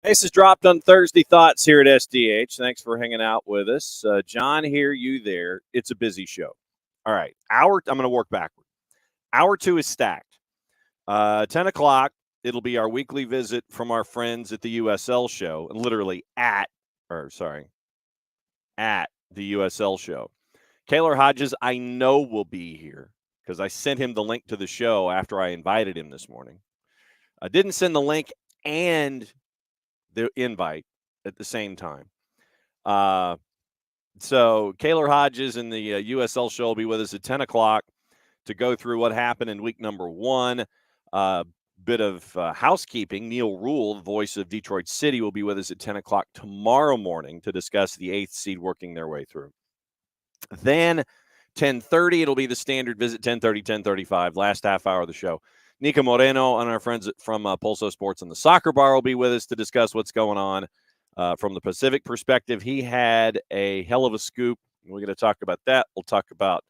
This is dropped on Thursday Thoughts here at SDH. Thanks for hanging out with us. John here, you there. It's a busy show. All right. I'm going to work backward. Hour 2 is stacked. 10 o'clock, it'll be our weekly visit from our friends at the USL show, and literally at the USL show. Kaylor Hodges, I know, will be here because I sent him the link to the show after I invited him this morning. I didn't send the link and the invite at the same time. So Kaylor Hodges and the USL show will be with us at 10 o'clock to go through what happened in week number 1. Bit of housekeeping. Neil Rule, the voice of Detroit City, will be with us at 10 o'clock tomorrow morning to discuss the 8th seed working their way through. Then 10:30, it'll be the standard visit, 10:30, 10:35, last half hour of the show. Niko Moreno and our friends from Pulso Sports and the Soccer Bar will be with us to discuss what's going on from the Pacific perspective. He had a hell of a scoop. We're going to talk about that. We'll talk about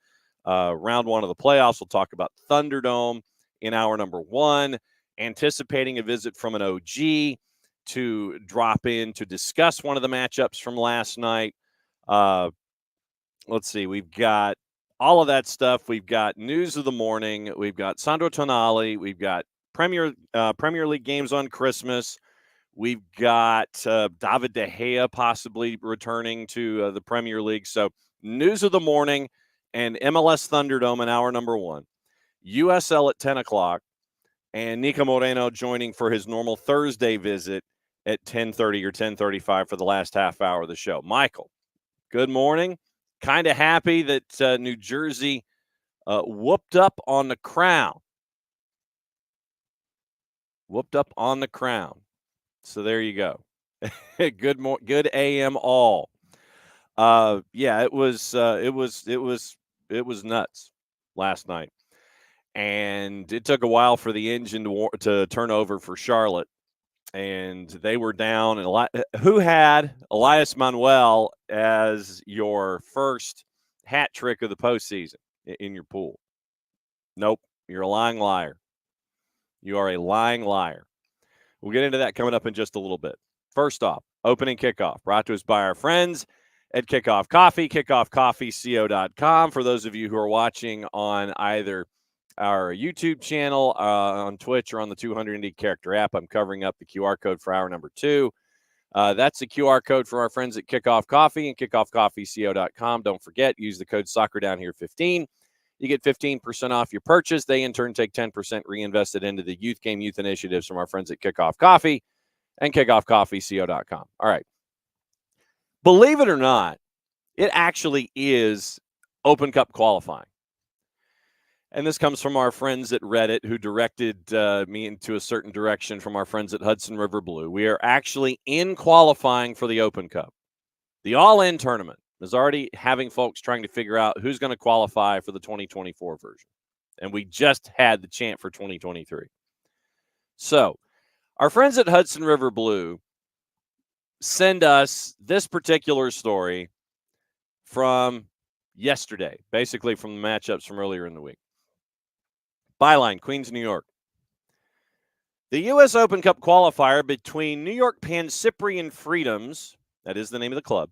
round 1 of the playoffs. We'll talk about Thunderdome in hour number 1, anticipating a visit from an OG to drop in to discuss one of the matchups from last night. Let's see. We've got all of that stuff. We've got news of the morning. We've got Sandro Tonali. We've got Premier League games on Christmas. We've got David De Gea possibly returning to the Premier League. So news of the morning and MLS Thunderdome in hour number 1. USL at 10 o'clock. And Niko Moreno joining for his normal Thursday visit at 10:30 or 10:35 for the last half hour of the show. Michael, good morning. Kind of happy that New Jersey whooped up on the Crown. Whooped up on the Crown. So there you go. Good AM all. Yeah, it was nuts last night, and it took a while for the engine to turn over for Charlotte. And they were down. And who had Elias Manuel as your first hat trick of the postseason in your pool? Nope. You're a lying liar. You are a lying liar. We'll get into that coming up in just a little bit. First off, opening kickoff brought to us by our friends at Kickoff Coffee, kickoffcoffeeco.com. For those of you who are watching on either our YouTube channel, on Twitch, or on the 200 Indie Character app, I'm covering up the QR code for hour number 2. That's the QR code for our friends at Kickoff Coffee and kickoffcoffeeco.com. Don't forget, use the code SoccerDownHere15. You get 15% off your purchase. They, in turn, take 10% reinvested into the youth game, youth initiatives from our friends at Kickoff Coffee and kickoffcoffeeco.com. All right. Believe it or not, it actually is Open Cup qualifying. And this comes from our friends at Reddit, who directed me into a certain direction from our friends at Hudson River Blue. We are actually in qualifying for the Open Cup. The All-In tournament is already having folks trying to figure out who's going to qualify for the 2024 version. And we just had the chant for 2023. So our friends at Hudson River Blue send us this particular story from yesterday, basically from the matchups from earlier in the week. Byline, Queens, New York. The U.S. Open Cup qualifier between New York Pan-Cyprian Freedoms, that is the name of the club,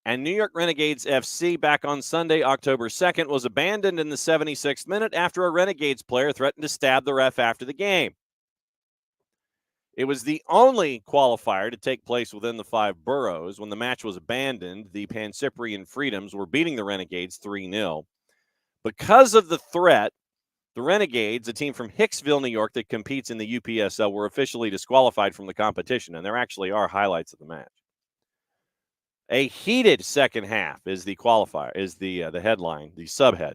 and New York Renegades FC back on Sunday, October 2nd, was abandoned in the 76th minute after a Renegades player threatened to stab the ref after the game. It was the only qualifier to take place within the 5 boroughs. When the match was abandoned, the Pan-Cyprian Freedoms were beating the Renegades 3-0. Because of the threat, the Renegades, a team from Hicksville, New York that competes in the UPSL, were officially disqualified from the competition, and there actually are highlights of the match. A heated second half is the qualifier, is the headline, the subhead.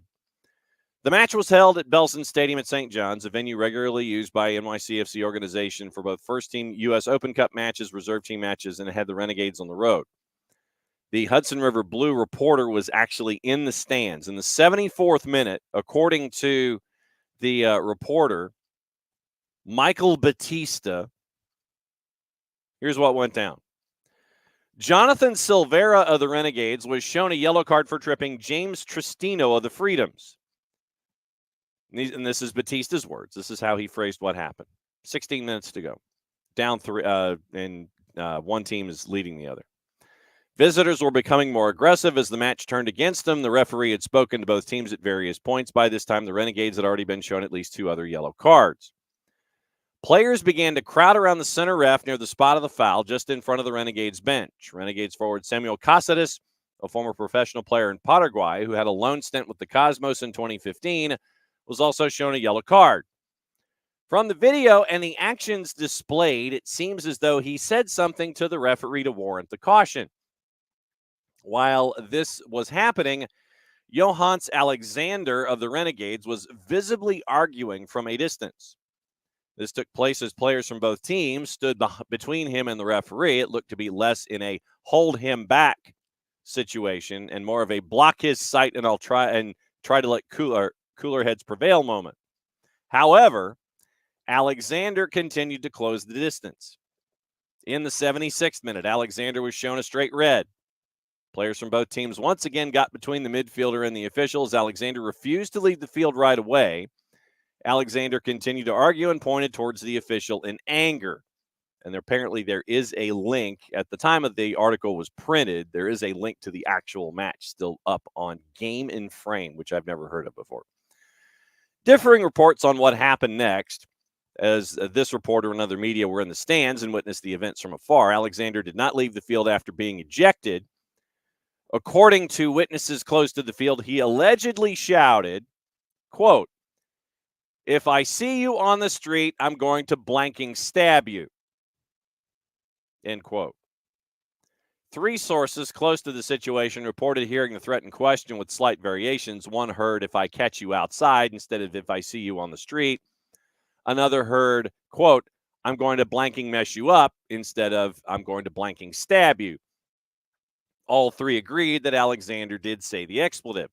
The match was held at Belson Stadium at St. John's, a venue regularly used by NYCFC organization for both first-team U.S. Open Cup matches, reserve team matches, and it had the Renegades on the road. The Hudson River Blue reporter was actually in the stands. In the 74th minute, according to the reporter, Michael Batista, here's what went down. Jonathan Silvera of the Renegades was shown a yellow card for tripping James Tristino of the Freedoms. And this is Batista's words. This is how he phrased what happened. 16 minutes to go. Down 3, and one team is leading the other. Visitors were becoming more aggressive as the match turned against them. The referee had spoken to both teams at various points. By this time, the Renegades had already been shown at least 2 other yellow cards. Players began to crowd around the center ref near the spot of the foul, just in front of the Renegades bench. Renegades forward Samuel Cáceres, a former professional player in Paraguay who had a loan stint with the Cosmos in 2015, was also shown a yellow card. From the video and the actions displayed, it seems as though he said something to the referee to warrant the caution. While this was happening, Johannes Alexander of the Renegades was visibly arguing from a distance. This took place as players from both teams stood between him and the referee. It looked to be less in a hold him back situation and more of a block his sight and I'll try to let cooler heads prevail moment. However, Alexander continued to close the distance. In the 76th minute, Alexander was shown a straight red. Players from both teams once again got between the midfielder and the officials. Alexander refused to leave the field right away. Alexander continued to argue and pointed towards the official in anger. And apparently there is a link. At the time of the article was printed, there is a link to the actual match still up on Game in Frame, which I've never heard of before. Differing reports on what happened next, as this reporter and other media were in the stands and witnessed the events from afar. Alexander did not leave the field after being ejected. According to witnesses close to the field, he allegedly shouted, quote, "If I see you on the street, I'm going to blanking stab you." End quote. 3 sources close to the situation reported hearing the threat in question with slight variations. One heard, "If I catch you outside," instead of "if I see you on the street." Another heard, quote, "I'm going to blanking mess you up," instead of "I'm going to blanking stab you." All 3 agreed that Alexander did say the expletive.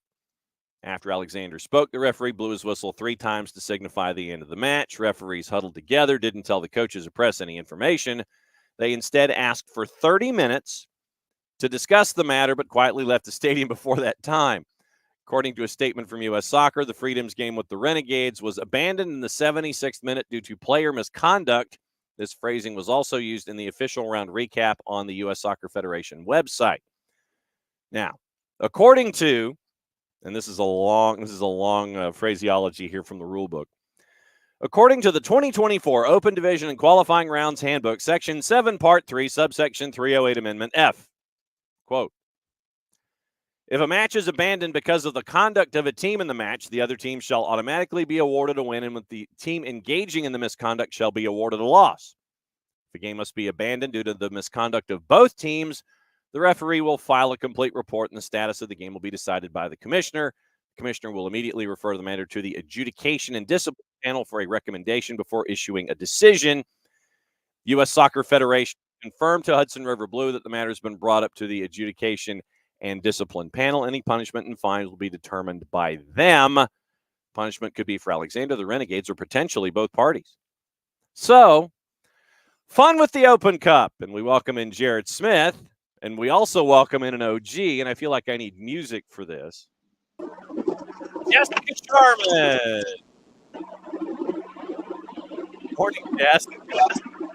After Alexander spoke, the referee blew his whistle 3 times to signify the end of the match. Referees huddled together, didn't tell the coaches or press any information. They instead asked for 30 minutes to discuss the matter, but quietly left the stadium before that time. According to a statement from U.S. Soccer, the Freedoms game with the Renegades was abandoned in the 76th minute due to player misconduct. This phrasing was also used in the official round recap on the U.S. Soccer Federation website. Now, according to, and this is a long phraseology here from the rule book. According to the 2024 Open Division and Qualifying Rounds Handbook, Section 7, Part 3, Subsection 308, Amendment F, quote, "If a match is abandoned because of the conduct of a team in the match, the other team shall automatically be awarded a win, and with the team engaging in the misconduct shall be awarded a loss. If the game must be abandoned due to the misconduct of both teams, the referee will file a complete report, and the status of the game will be decided by the commissioner. The commissioner will immediately refer the matter to the adjudication and discipline panel for a recommendation before issuing a decision. U.S. Soccer Federation confirmed to Hudson River Blue that the matter has been brought up to the adjudication and discipline panel. Any punishment and fines will be determined by them. Punishment could be for Alexander, the Renegades, or potentially both parties." So, fun with the Open Cup, and we welcome in Jared Smith. And we also welcome in an OG, and I feel like I need music for this. Jessica Sharman. Morning, Jess.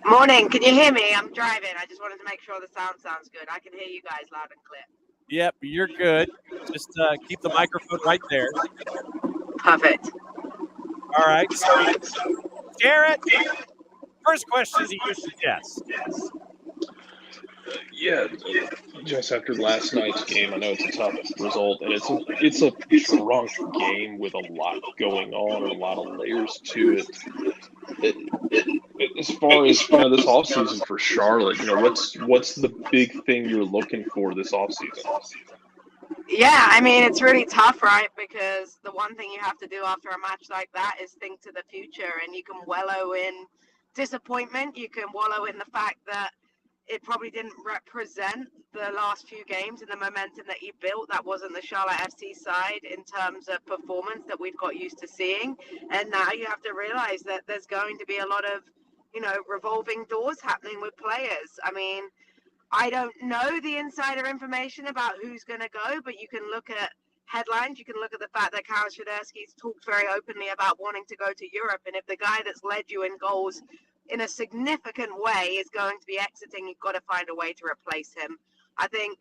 Morning. Can you hear me? I'm driving. I just wanted to make sure the sound sounds good. I can hear you guys loud and clear. Yep, you're good. Just keep the microphone right there. Perfect. All right. So, Jared, first question to you, Jess. Yeah, just after last night's game, I know it's a tough result, and it's a drunk game with a lot going on and a lot of layers to it. As far as this offseason for Charlotte, what's the big thing you're looking for this offseason? Yeah, I mean, it's really tough, right? Because the one thing you have to do after a match like that is think to the future, and you can wallow in disappointment. You can wallow in the fact that it probably didn't represent the last few games and the momentum that you built. That wasn't the Charlotte FC side in terms of performance that we've got used to seeing. And now you have to realize that there's going to be a lot of, revolving doors happening with players. I mean, I don't know the insider information about who's going to go, but you can look at headlines. You can look at the fact that Karol Swiderski's talked very openly about wanting to go to Europe. And if the guy that's led you in goals in a significant way is going to be exiting, you've got to find a way to replace him. I think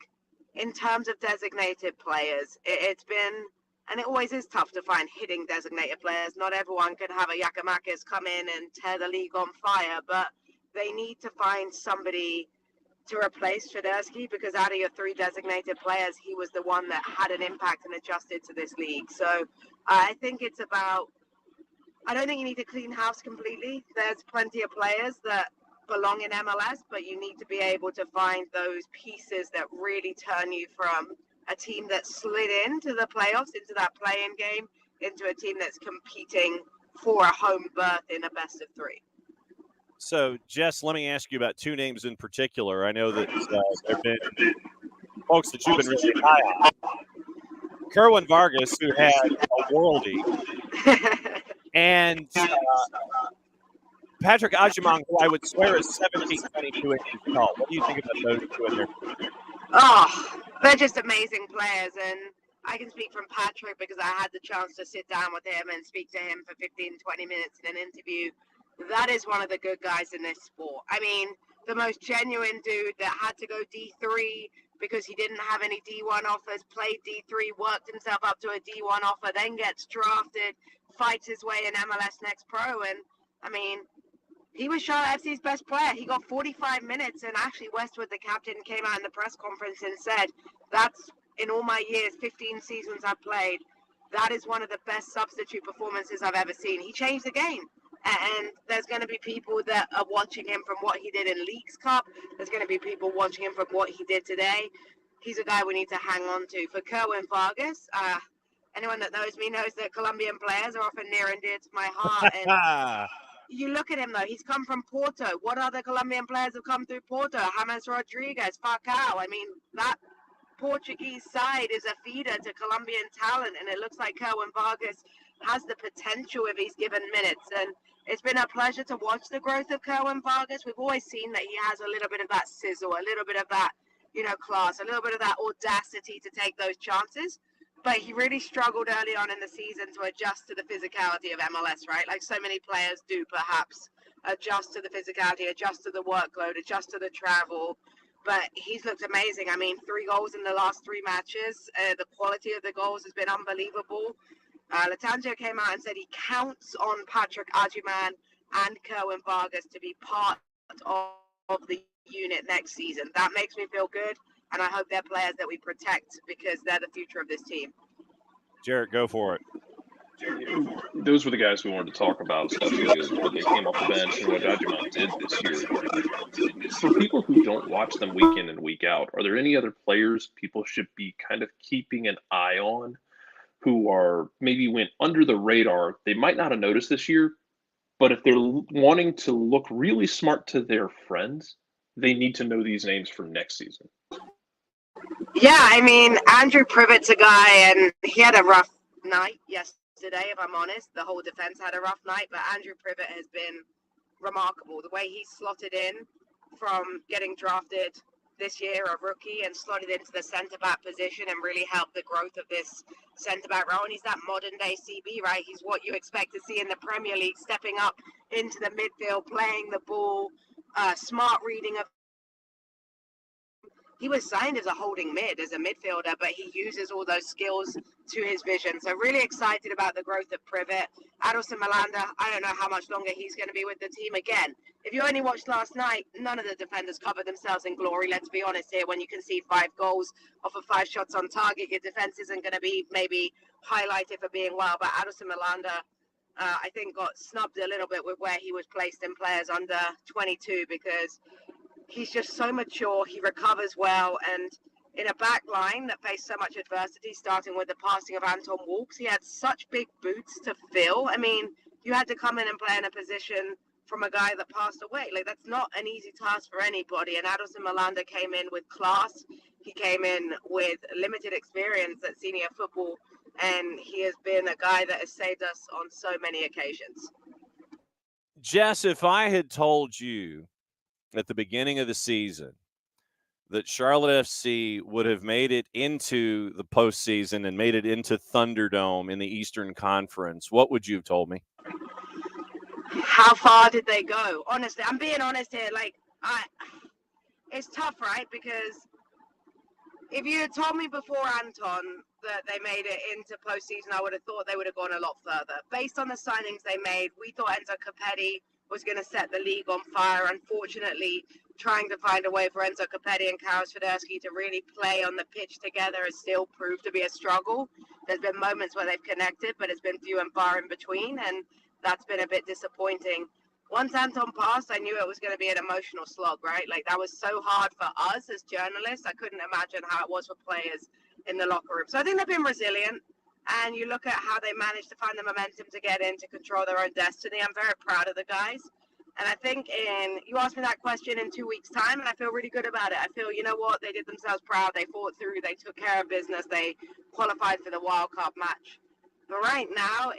in terms of designated players, it's been, and it always is tough to find hitting designated players. Not everyone can have a Giakoumakis come in and tear the league on fire, but they need to find somebody to replace Swiderski, because out of your three designated players, he was the one that had an impact and adjusted to this league. So I think it's about, I don't think you need to clean house completely. There's plenty of players that belong in MLS, but you need to be able to find those pieces that really turn you from a team that slid into the playoffs, into that play-in game, into a team that's competing for a home berth in a best of three. So, Jess, let me ask you about two names in particular. I know that there have been folks that you've been really high on. Kerwin Vargas, who had a worldie, and Patrick Agyemang, who I would swear is 17, 22 inches tall. What do you think about those two in there? Oh, they're just amazing players. And I can speak from Patrick because I had the chance to sit down with him and speak to him for 15, 20 minutes in an interview. That is one of the good guys in this sport. I mean, the most genuine dude that had to go D3 because he didn't have any D1 offers, played D3, worked himself up to a D1 offer, then gets drafted, fights his way in MLS Next Pro. And, I mean, he was Charlotte FC's best player. He got 45 minutes, and actually Westwood, the captain, came out in the press conference and said, that's, in all my years, 15 seasons I've played, that is one of the best substitute performances I've ever seen. He changed the game. And there's going to be people that are watching him from what he did in Leagues Cup. There's going to be people watching him from what he did today. He's a guy we need to hang on to. For Kerwin Vargas, anyone that knows me knows that Colombian players are often near and dear to my heart. And you look at him, though. He's come from Porto. What other Colombian players have come through Porto? James Rodriguez, Falcao. I mean, that Portuguese side is a feeder to Colombian talent, and it looks like Kerwin Vargas has the potential if he's given minutes. And it's been a pleasure to watch the growth of Kerwin Vargas. We've always seen that he has a little bit of that sizzle, a little bit of that, class, a little bit of that audacity to take those chances. But he really struggled early on in the season to adjust to the physicality of MLS, right? Like so many players do, perhaps, adjust to the physicality, adjust to the workload, adjust to the travel. But he's looked amazing. I mean, 3 goals in the last 3 matches. The quality of the goals has been unbelievable. Latangio came out and said he counts on Patrick Agyemang and Kerwin Vargas to be part of the unit next season. That makes me feel good, and I hope they're players that we protect because they're the future of this team. Jarrett, go for it. Those were the guys we wanted to talk about, especially when they came off the bench and what Agyemang did this year. For people who don't watch them week in and week out, are there any other players people should be kind of keeping an eye on who are maybe went under the radar? They might not have noticed this year, but if they're wanting to look really smart to their friends, they need to know these names for next season. Yeah, I mean, Andrew Privett's a guy, and he had a rough night yesterday, if I'm honest. The whole defense had a rough night, but Andrew Privet has been remarkable. The way he slotted in from getting drafted this year, a rookie, and slotted into the centre-back position and really helped the growth of this centre-back role. And he's that modern-day CB, right? He's what you expect to see in the Premier League, stepping up into the midfield, playing the ball, smart reading of. He was signed as a holding mid, as a midfielder, but he uses all those skills to his vision. So really excited about the growth of Privet. Adelson Malanda, I don't know how much longer he's going to be with the team. Again, if you only watched last night, none of the defenders covered themselves in glory. Let's be honest here. When you can see 5 goals off of 5 shots on target, your defense isn't going to be maybe highlighted for being well. But Adelson Malanda, I think, got snubbed a little bit with where he was placed in players under 22 because he's just so mature. He recovers well, and in a back line that faced so much adversity, starting with the passing of Anton Walkes, he had such big boots to fill. I mean, you had to come in and play in a position from a guy that passed away. Like, that's not an easy task for anybody. And Adelson Malanda came in with class. He came in with limited experience at senior football, and he has been a guy that has saved us on so many occasions. Jess, if I had told you at the beginning of the season that Charlotte FC would have made it into the postseason and made it into Thunderdome in the Eastern Conference, what would you have told me? How far did they go? Honestly, I'm being honest here. Like, it's tough, right? Because if you had told me before, Anton, that they made it into postseason, I would have thought they would have gone a lot further. Based on the signings they made, we thought Enzo Capetti was going to set the league on fire. Unfortunately, trying to find a way for Enzo Capetti and Karos Federski to really play on the pitch together has still proved to be a struggle. There's been moments where they've connected, but it's been few and far in between, and that's been a bit disappointing. Once Anton passed, I knew it was going to be an emotional slog, right? Like, that was so hard for us as journalists. I couldn't imagine how it was for players in the locker room. So I think they've been resilient, and you look at how they managed to find the momentum to get in, to control their own destiny. I'm very proud of the guys. And I think you asked me that question in 2 weeks' time, and I feel really good about it. I feel, you know what, they did themselves proud. They fought through. They took care of business. They qualified for the wild card match. But right now,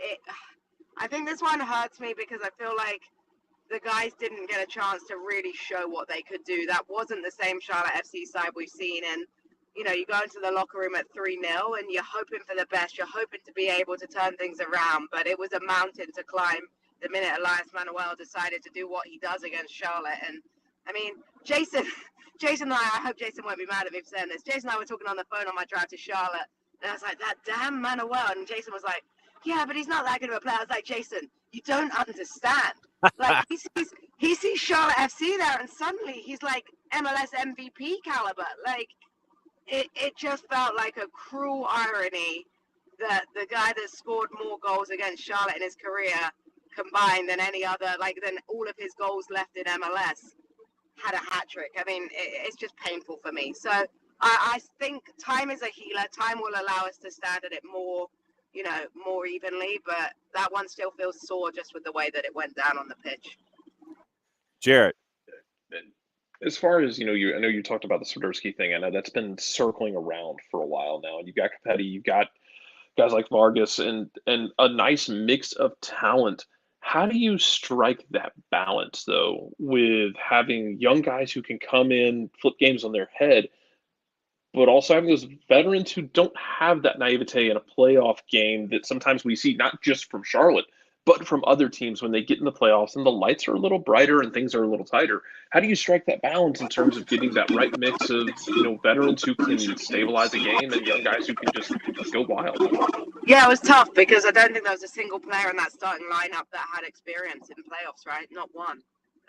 I think this one hurts me because I feel like the guys didn't get a chance to really show what they could do. That wasn't the same Charlotte FC side we've seen. And, you know, you go into the locker room at 3-0 and you're hoping for the best. You're hoping to be able to turn things around. But it was a mountain to climb the minute Elias Manuel decided to do what he does against Charlotte. And, I mean, Jason and I hope Jason won't be mad at me for saying this. Jason and I were talking on the phone on my drive to Charlotte. And I was like, that damn Manuel. And Jason was like, yeah, but he's not that good of a player. I was like, Jason, you don't understand. Like, he sees Charlotte FC there, and suddenly he's like MLS MVP caliber. Like, it just felt like a cruel irony that the guy that scored more goals against Charlotte in his career combined than any other, like, than all of his goals left in MLS, had a hat trick. I mean, it's just painful for me. So I think time is a healer. Time will allow us to stand at it more, you know, more evenly, but that one still feels sore just with the way that it went down on the pitch. Jarrett. As far as, you know, I know you talked about the Swiderski thing. I know that's been circling around for a while now. You've got Capetti, you've got guys like Vargas, and a nice mix of talent. How do you strike that balance, though, with having young guys who can come in, flip games on their head, but also having those veterans who don't have that naivete in a playoff game that sometimes we see, not just from Charlotte, but from other teams when they get in the playoffs and the lights are a little brighter and things are a little tighter? How do you strike that balance in terms of getting that right mix of, you know, veterans who can stabilize a game and young guys who can just go wild? Yeah, it was tough because I don't think there was a single player in that starting lineup that had experience in playoffs, right? Not one.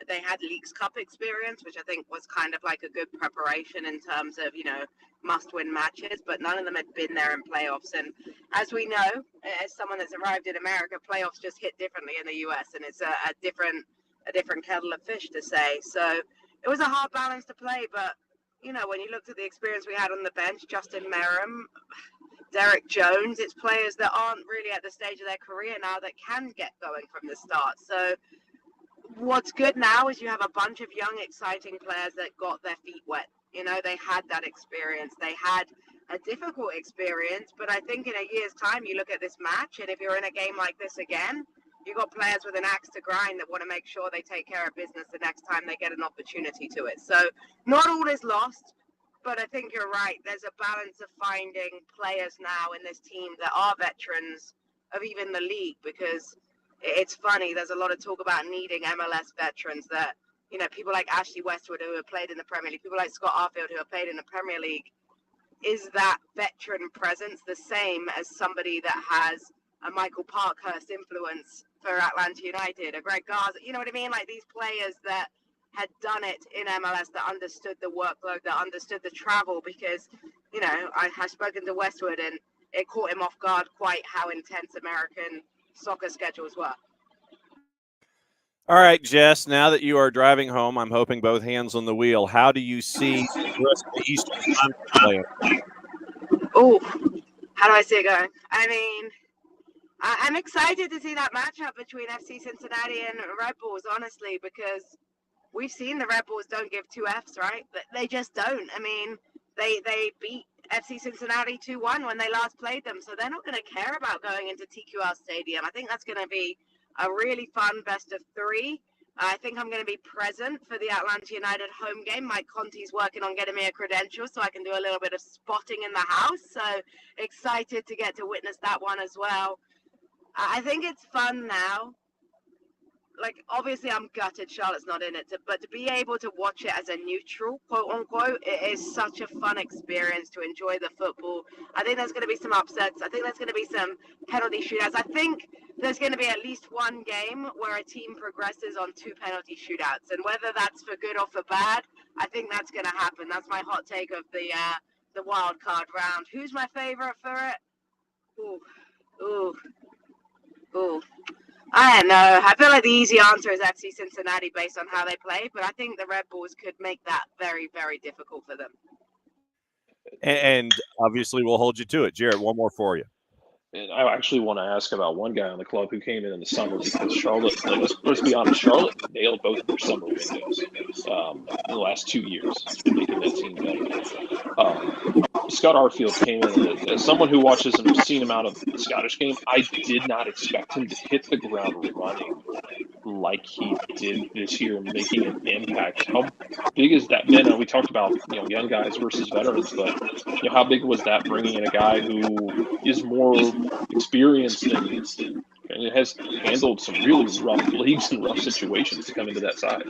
They had Leagues Cup experience, which I think was kind of like a good preparation in terms of, you know, must-win matches, but none of them had been there in playoffs. And as we know, as someone that's arrived in America, playoffs just hit differently in the US, and it's a different kettle of fish, to say. So it was a hard balance to play, but, you know, when you looked at the experience we had on the bench, Justin Merrim, Derek Jones, it's players that aren't really at the stage of their career now that can get going from the start. So what's good now is you have a bunch of young, exciting players that got their feet wet. You know, they had that experience. They had a difficult experience, but I think in a year's time, you look at this match, and if you're in a game like this again, you've got players with an axe to grind that want to make sure they take care of business the next time they get an opportunity to it. So not all is lost, but I think you're right. There's a balance of finding players now in this team that are veterans of even the league, because it's funny, there's a lot of talk about needing MLS veterans that, you know, people like Ashley Westwood who have played in the Premier League, people like Scott Arfield who have played in the Premier League. Is that veteran presence the same as somebody that has a Michael Parkhurst influence for Atlanta United, a Greg Garza? You know what I mean? Like, these players that had done it in MLS, that understood the workload, that understood the travel, because, you know, I have spoken to Westwood and it caught him off guard quite how intense American soccer schedules were. All right, Jess, now that you are driving home, I'm hoping both hands on the wheel. How do you see the rest of the Eastern Conference playing? Oh, how do I see it going? I mean, I'm excited to see that matchup between FC Cincinnati and Red Bulls, honestly, because we've seen the Red Bulls don't give two Fs, right? They just don't. I mean, they beat FC Cincinnati 2-1 when they last played them, so they're not going to care about going into TQL Stadium. I think that's going to be a really fun best of three. I think I'm going to be present for the Atlanta United home game. Mike Conti's working on getting me a credential so I can do a little bit of spotting in the house. So excited to get to witness that one as well. I think it's fun now. Like, obviously, I'm gutted Charlotte's not in it, but to be able to watch it as a neutral, quote unquote, it is such a fun experience to enjoy the football. I think there's going to be some upsets. I think there's going to be some penalty shootouts. I think there's going to be at least one game where a team progresses on 2 penalty shootouts, and whether that's for good or for bad, I think that's going to happen. That's my hot take of the wild card round. Who's my favorite for it? Ooh. I don't know. I feel like the easy answer is FC Cincinnati based on how they play, but I think the Red Bulls could make that very, very difficult for them. And obviously, we'll hold you to it. Jarrett, one more for you. And I actually want to ask about one guy on the club who came in the summer, because Charlotte, let's be honest, Charlotte nailed both their summer windows in the last 2 years, making that team better. Scott Arfield came in, as someone who watches and has seen him out of the Scottish game, I did not expect him to hit the ground running like he did this year, making an impact. How big is that? Man, we talked about young guys versus veterans, but how big was that, bringing in a guy who is more experienced and has handled some really rough leagues and rough situations to come into that side?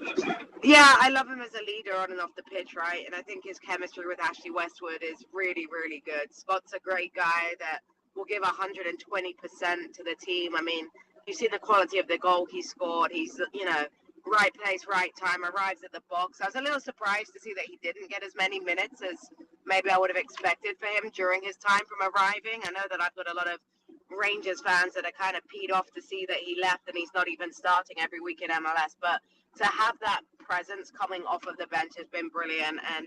Yeah, I love him as a leader on and off the pitch, right? And I think his chemistry with Ashley Westwood is really, really good. Scott's a great guy that will give 120% to the team. I mean, you see the quality of the goal he scored. He's, right place, right time, arrives at the box. I was a little surprised to see that he didn't get as many minutes as maybe I would have expected for him during his time from arriving. I know that I've got a lot of Rangers fans that are kind of peed off to see that he left and he's not even starting every week in MLS, but to have that presence coming off of the bench has been brilliant. And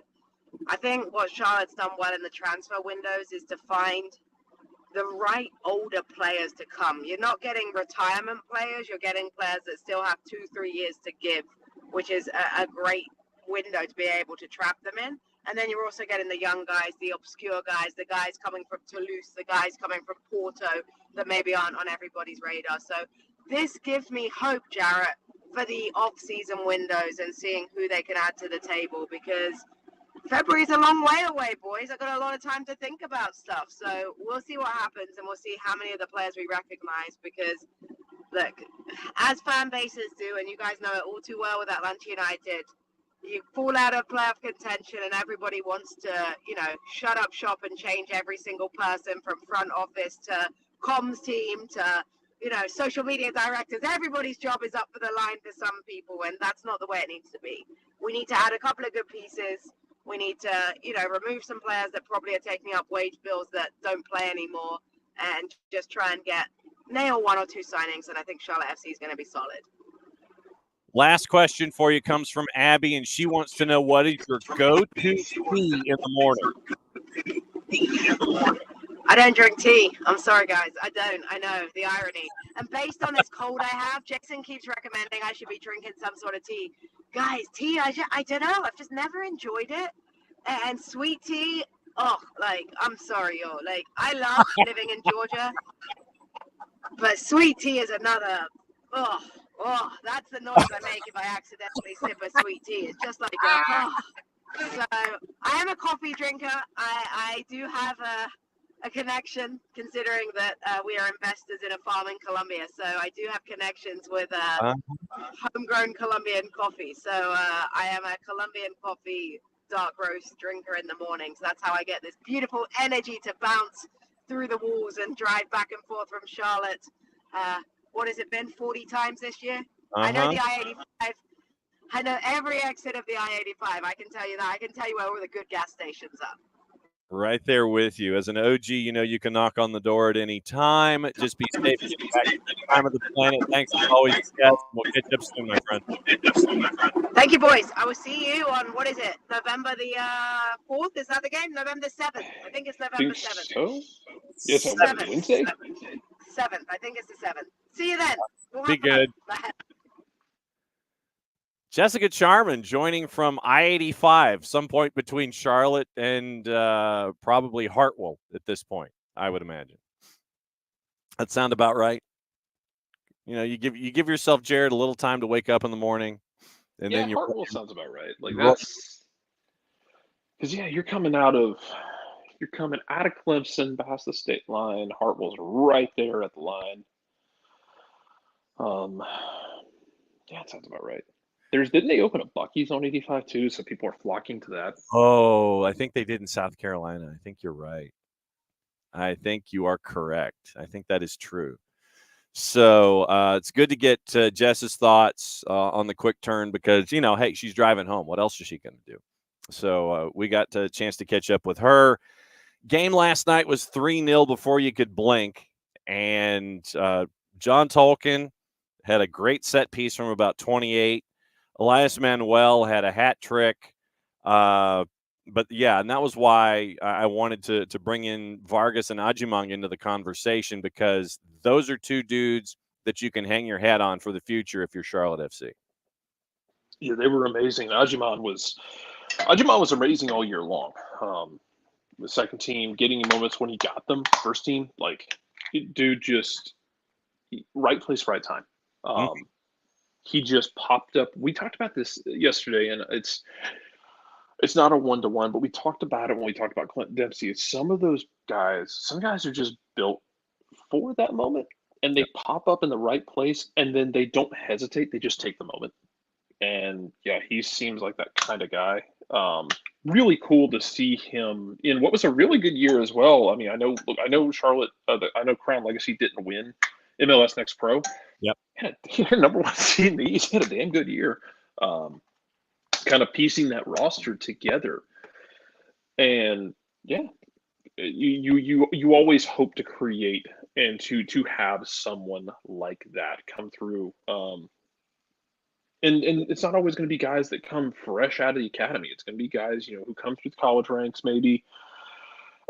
I think what Charlotte's done well in the transfer windows is to find the right older players to come. You're not getting retirement players, you're getting players that still have 2-3 years to give, which is a great window to be able to trap them in. And then you're also getting the young guys, the obscure guys, the guys coming from Toulouse, the guys coming from Porto that maybe aren't on everybody's radar. So this gives me hope, Jarrett, for the off-season windows and seeing who they can add to the table, because February's a long way away, boys. I've got a lot of time to think about stuff. So we'll see what happens, and we'll see how many of the players we recognize, because, look, as fan bases do, and you guys know it all too well with Atlanta United, you fall out of playoff contention and everybody wants to, shut up shop and change every single person from front office to comms team to, social media directors. Everybody's job is up for the line for some people, and that's not the way it needs to be. We need to add a couple of good pieces. We need to, remove some players that probably are taking up wage bills that don't play anymore, and just try and nail 1 or 2 signings, and I think Charlotte FC is going to be solid. Last question for you comes from Abby, and she wants to know, what is your go-to tea in the morning? I don't drink tea. I'm sorry, guys. I don't. I know, the irony. And based on this cold I have, Jackson keeps recommending I should be drinking some sort of tea. Guys, tea, I don't know. I've just never enjoyed it. And sweet tea, I'm sorry, yo. I love living in Georgia, but sweet tea is another, that's the noise I make if I accidentally sip a sweet tea. It's just like So I am a coffee drinker. I do have a connection, considering that we are investors in a farm in Colombia. So I do have connections with homegrown Colombian coffee. So I am a Colombian coffee dark roast drinker in the mornings. That's how I get this beautiful energy to bounce through the walls and drive back and forth from Charlotte. What has it been, 40 times this year? I know the I-85. I know every exit of the I-85. I can tell you that. I can tell you where all the good gas stations are. Right there with you. As an OG, you can knock on the door at any time. Just be safe. Time of the planet. Thanks as always, guys. We'll catch up soon, my friend. Thank you, boys. I will see you on, what is it, November the 4th? Is that the game? November 7th. I think it's November 7th. So? Yes, on Wednesday? 7th. I think it's the 7th. See you then. Be good. Bye. Jessica Charman joining from I-85, some point between Charlotte and probably Hartwell at this point, I would imagine. That sound about right? You give yourself, Jared, a little time to wake up in the morning, and then Hartwell sounds about right. Like roll. that's because you're coming out of Clemson past the state line. Hartwell's right there at the line. It sounds about right. Didn't they open a Buc-ee's on 85 too? So people are flocking to that. Oh, I think they did in South Carolina. I think you're right. I think you are correct. I think that is true. So it's good to get Jess's thoughts on the quick turn because, hey, she's driving home. What else is she going to do? So we got a chance to catch up with her. Game last night was 3-0 before you could blink. And John Tolkien had a great set piece from about 28. Elias Manuel had a hat trick. But yeah, and that was why I wanted to bring in Vargas and Ajimang into the conversation because those are two dudes that you can hang your hat on for the future if you're Charlotte FC. Yeah, they were amazing. Ajimang was amazing all year long. The second team getting moments when he got them. First team, dude, just right place, right time. He just popped up. We talked about this yesterday, and it's not a one-to-one, but we talked about it when we talked about Clint Dempsey. It's some guys are just built for that moment, and they pop up in the right place, and then they don't hesitate. They just take the moment. And yeah, he seems like that kind of guy. Really cool to see him in what was a really good year as well. I mean, I know Charlotte, I know Crown Legacy didn't win MLS Next Pro. Yep. He had number one seed in the East. He had a damn good year. Kind of piecing that roster together. And yeah, you always hope to create and to have someone like that come through. And it's not always going to be guys that come fresh out of the academy. It's going to be guys, who come through the college ranks, maybe.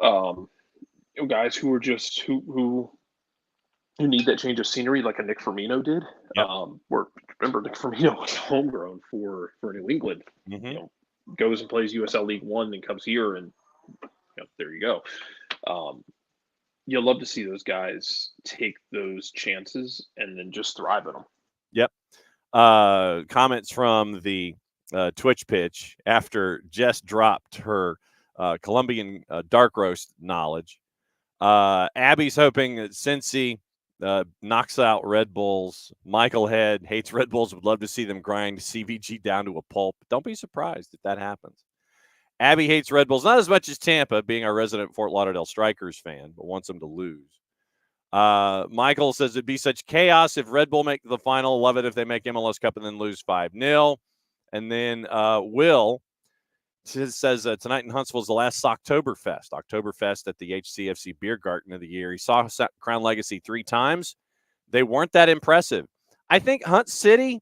Guys who are just who need that change of scenery, like a Nick Firmino did. Yep. Remember, Nick Firmino was homegrown for New England. Mm-hmm. Goes and plays USL League One, and comes here, and there you go. You'll love to see those guys take those chances and then just thrive in them. Yep. Comments from the Twitch pitch after Jess dropped her Colombian dark roast knowledge. Abby's hoping that Cincy knocks out Red Bulls. Michael Head hates Red Bulls, would love to see them grind CVG down to a pulp. Don't be surprised if that happens. Abby hates Red Bulls, not as much as Tampa, being our resident Fort Lauderdale Strikers fan, but wants them to lose. Michael says it'd be such chaos if Red Bull make the final. Love it if they make MLS Cup and then lose 5-0. And then Will says tonight in Huntsville is the last Oktoberfest at the HCFC Beer Garden of the year. He saw Crown Legacy 3 times. They weren't that impressive. I think Hunt City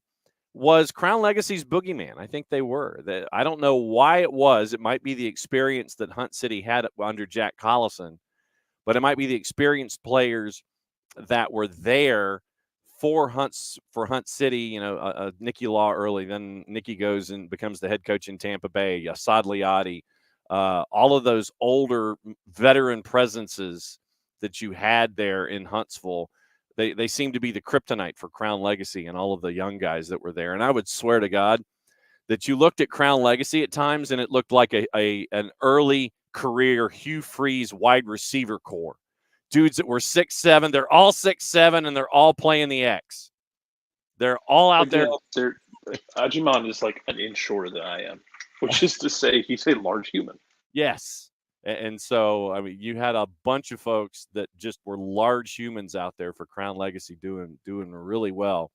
was Crown Legacy's boogeyman. I think they were. I don't know why it was. It might be the experience that Hunt City had under Jack Collison, but it might be the experienced players that were there for Hunt City. Nicky Law early, then Nicky goes and becomes the head coach in Tampa Bay. Assad Liati, all of those older veteran presences that you had there in Huntsville, they seem to be the kryptonite for Crown Legacy and all of the young guys that were there. And I would swear to God that you looked at Crown Legacy at times and it looked like an early career Hugh Freeze wide receiver core. Dudes that were 6'7", they're all 6'7", and they're all playing the X. They're all out there. Ajimang is like an inch shorter than I am, which is to say he's a large human. Yes. And so, I mean, you had a bunch of folks that just were large humans out there for Crown Legacy doing really well.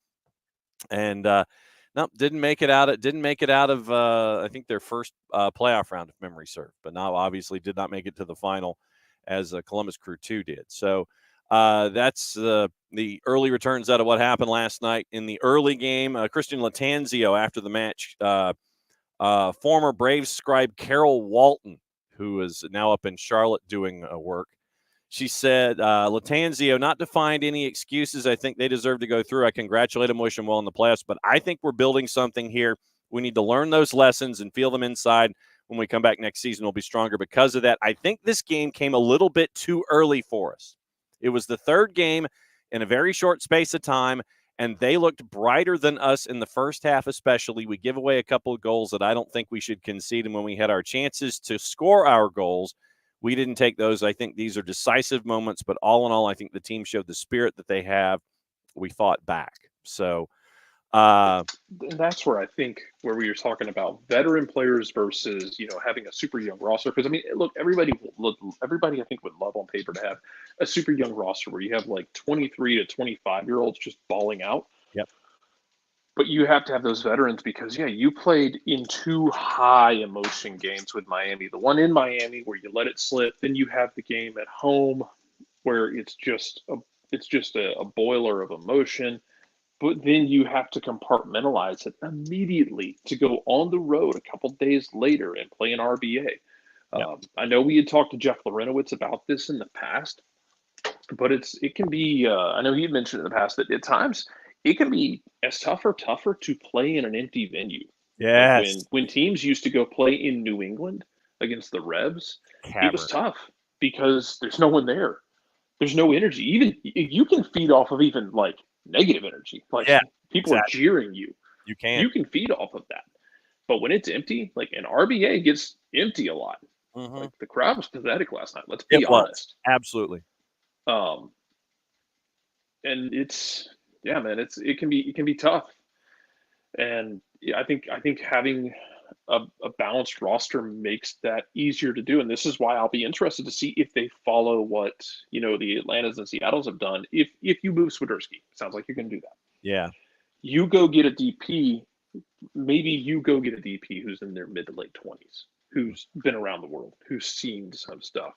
And no, didn't make it out of I think their first playoff round, if memory serves, but now obviously did not make it to the final as Columbus Crew 2 did. So that's the early returns out of what happened last night. In the early game, Christian Latanzio, after the match, former Braves scribe Carol Walton, who is now up in Charlotte doing work, she said, Latanzio, not to find any excuses. I think they deserve to go through. I congratulate them, wish them well in the playoffs, but I think we're building something here. We need to learn those lessons and feel them inside. When we come back next season, we'll be stronger because of that. I think this game came a little bit too early for us. It was the third game in a very short space of time, and they looked brighter than us in the first half especially. We give away a couple of goals that I don't think we should concede, and when we had our chances to score our goals, we didn't take those. I think these are decisive moments, but all in all, I think the team showed the spirit that they have. We fought back. So and that's where I think where we were talking about veteran players versus having a super young roster. Because I mean, look, everybody I think would love on paper to have a super young roster where you have like 23 to 25-year-olds just balling out. Yep. But you have to have those veterans because you played in 2 high emotion games with Miami. The one in Miami where you let it slip, then you have the game at home where it's just a boiler of emotion. But then you have to compartmentalize it immediately to go on the road a couple days later and play an RBA. Yep. I know we had talked to Jeff Lorenowitz about this in the past, but it can be. I know he had mentioned in the past that at times it can be as tougher to play in an empty venue. Yes. Like when teams used to go play in New England against the Revs, it was tough because there's no one there. There's no energy. Even you can feed off of even like negative energy. Like people are jeering you. You can. You can feed off of that. But when it's empty, like an RBA gets empty a lot. Mm-hmm. Like the crowd was pathetic last night. Let's be honest. Absolutely. And it's man, it can be tough. And I think having a balanced roster makes that easier to do. And this is why I'll be interested to see if they follow what, the Atlantas and Seattles have done. If you move Swiderski, sounds like you're going to do that. Yeah. You go get a DP. Maybe you go get a DP who's in their mid to late 20s, who's been around the world, who's seen some stuff,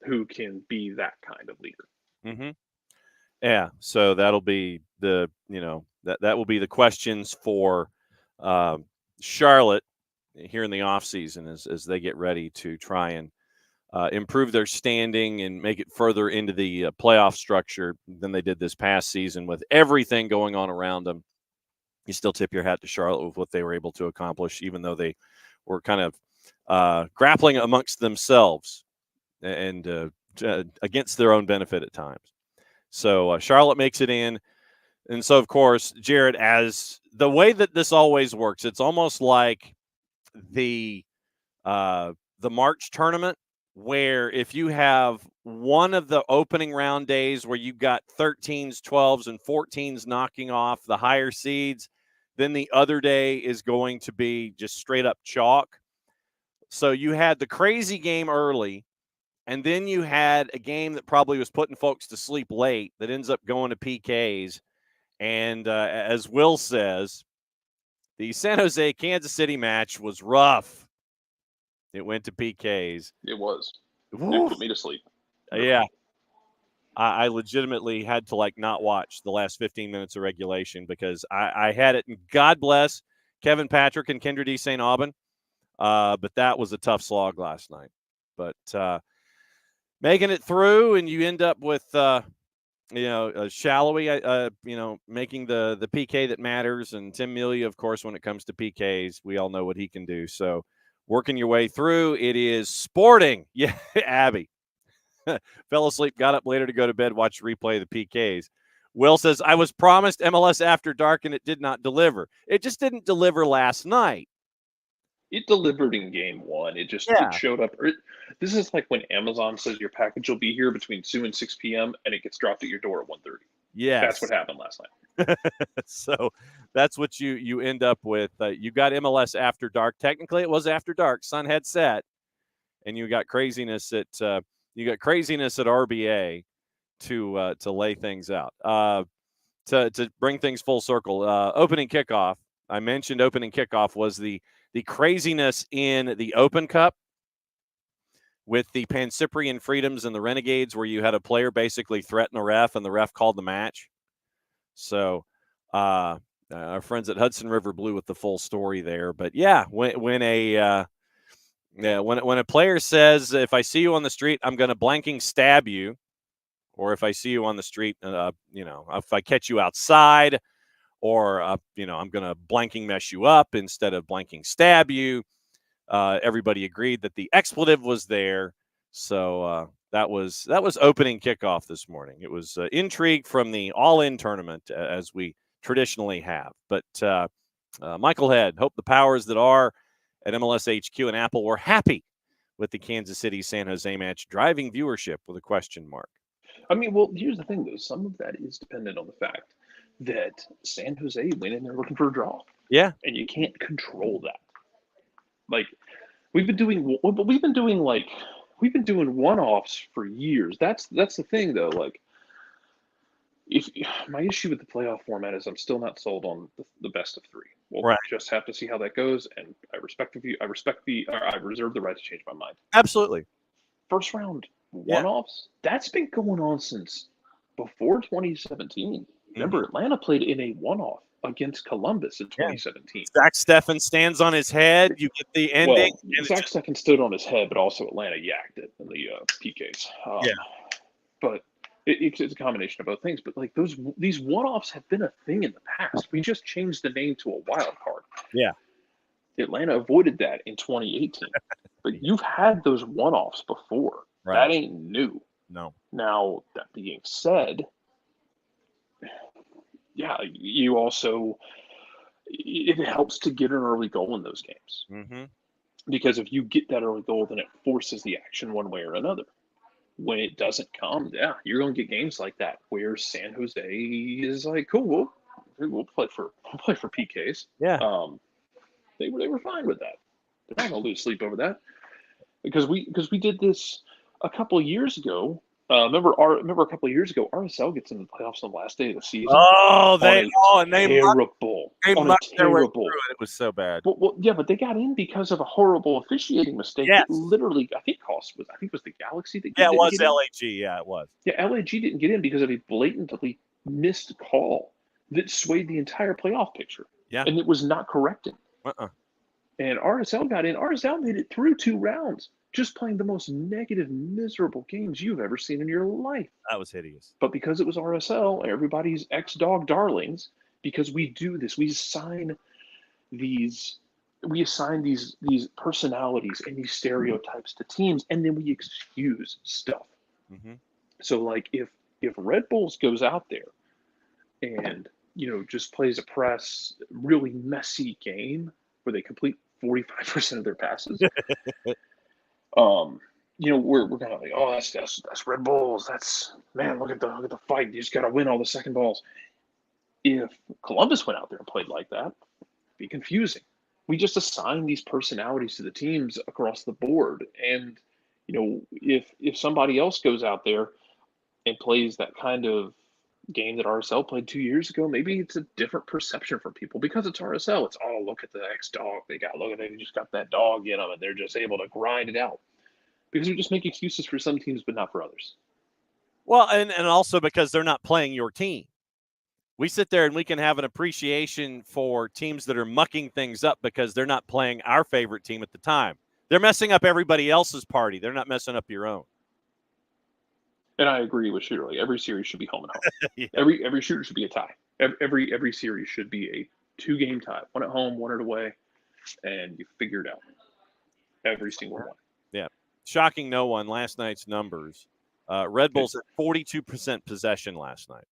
who can be that kind of leader. Mm-hmm. Yeah. So that'll be the, that will be the questions for Charlotte here in the offseason as they get ready to try and improve their standing and make it further into the playoff structure than they did this past season with everything going on around them. You still tip your hat to Charlotte with what they were able to accomplish, even though they were kind of grappling amongst themselves and against their own benefit at times. So Charlotte makes it in. And so, of course, Jared, as the way that this always works, it's almost like the March tournament, where if you have one of the opening round days where you got 13s, 12s, and 14s knocking off the higher seeds, then the other day is going to be just straight up chalk. So you had the crazy game early, and then you had a game that probably was putting folks to sleep late that ends up going to PKs. And as Will says, the San Jose Kansas City match was rough. It went to PKs. It was. It put me to sleep. Yeah. I legitimately had to not watch the last 15 minutes of regulation because I had it. And God bless Kevin Patrick and Kendra D. St. Aubin. But that was a tough slog last night. But making it through, and you end up with Shallowy, making the PK that matters, and Tim Melia, of course, when it comes to PKs, we all know what he can do. So working your way through, it is Sporting. Yeah, Abby. Fell asleep, got up later to go to bed, watch replay of the PKs. Will says, I was promised MLS After Dark, and it did not deliver. It just didn't deliver last night. It delivered in game one. It showed up. This is like when Amazon says your package will be here between 2 and 6 p.m. and it gets dropped at your door at 1:30. Yes. That's what happened last night. So that's what you end up with. You got MLS After Dark. Technically, it was After Dark. Sun had set, and you got craziness at RBA to lay things out. To bring things full circle, opening kickoff. I mentioned opening kickoff was the craziness in the Open Cup with the Pan Cyprian Freedoms and the Renegades, where you had a player basically threaten a ref and the ref called the match. So our friends at Hudson River Blue with the full story there. But yeah, when a player says, if I see you on the street, I'm going to blanking stab you, or if I see you on the street, if I catch you outside, or, I'm going to blanking mess you up instead of blanking stab you. Everybody agreed that the expletive was there. So that was opening kickoff this morning. It was intrigue from the all-in tournament, as we traditionally have. But Michael Head, hope the powers that are at MLS HQ and Apple were happy with the Kansas City San Jose match, driving viewership with a question mark. I mean, well, here's the thing, though. Some of that is dependent on the fact that San Jose went in there looking for a draw. Yeah. And you can't control that. Like, we've been doing one-offs for years. That's the thing, though. Like, if my issue with the playoff format is I'm still not sold on the best of three. We'll just have to see how that goes, and I reserve the right to change my mind. Absolutely. First round one-offs, that's been going on since before 2017. Remember, Atlanta played in a one-off against Columbus in 2017. Zach Steffen stands on his head. You get the ending. Well, Zach Steffen stood on his head, but also Atlanta yacked it in the PKs. But it's a combination of both things. But like these one-offs have been a thing in the past. We just changed the name to a wild card. Yeah. Atlanta avoided that in 2018. But you've had those one-offs before. Right. That ain't new. No. Now, that being said, you also it helps to get an early goal in those games. Mm-hmm. Because if you get that early goal, then it forces the action one way or another. When it doesn't come, you're going to get games like that where San Jose is like, cool, we'll play for PKs. Yeah. They were fine with that. They're not going to lose sleep over that because we did this a couple of years ago. Remember a couple of years ago, RSL gets into the playoffs on the last day of the season. They terrible. It was so bad. But they got in because of a horrible officiating mistake. Yes. That literally, I think it was the Galaxy that it was LAG. Yeah, it was. Yeah, LAG didn't get in because of a blatantly missed call that swayed the entire playoff picture. Yeah, and it was not corrected. And RSL got in. RSL made it through 2 rounds, just playing the most negative, miserable games you've ever seen in your life. That was hideous. But because it was RSL, everybody's ex-dog darlings, because we do this, we assign these personalities and these stereotypes to teams, and then we excuse stuff. Mm-hmm. So, like, if Red Bulls goes out there and just plays a press, really messy game where they complete 45% of their passes, we're kind of like, oh, that's Red Bulls. That's, man, look at the fight. You just got to win all the second balls. If Columbus went out there and played like that, it'd be confusing. We just assign these personalities to the teams across the board, and if somebody else goes out there and plays that kind of game that RSL played 2 years ago, maybe it's a different perception for people because it's RSL. It's, oh, look at the ex-dog. They just got that dog in them, and they're just able to grind it out. Because we just make excuses for some teams, but not for others. Well, and also because they're not playing your team. We sit there and we can have an appreciation for teams that are mucking things up because they're not playing our favorite team at the time. They're messing up everybody else's party. They're not messing up your own. And I agree with Shooter. Like, every series should be home and home. Yeah. Every shooter should be a tie. Every series should be a 2-game tie. One at home, one at away, and you figure it out. Every single one. Yeah. Shocking no one, last night's numbers. Red Bulls at 42% possession last night.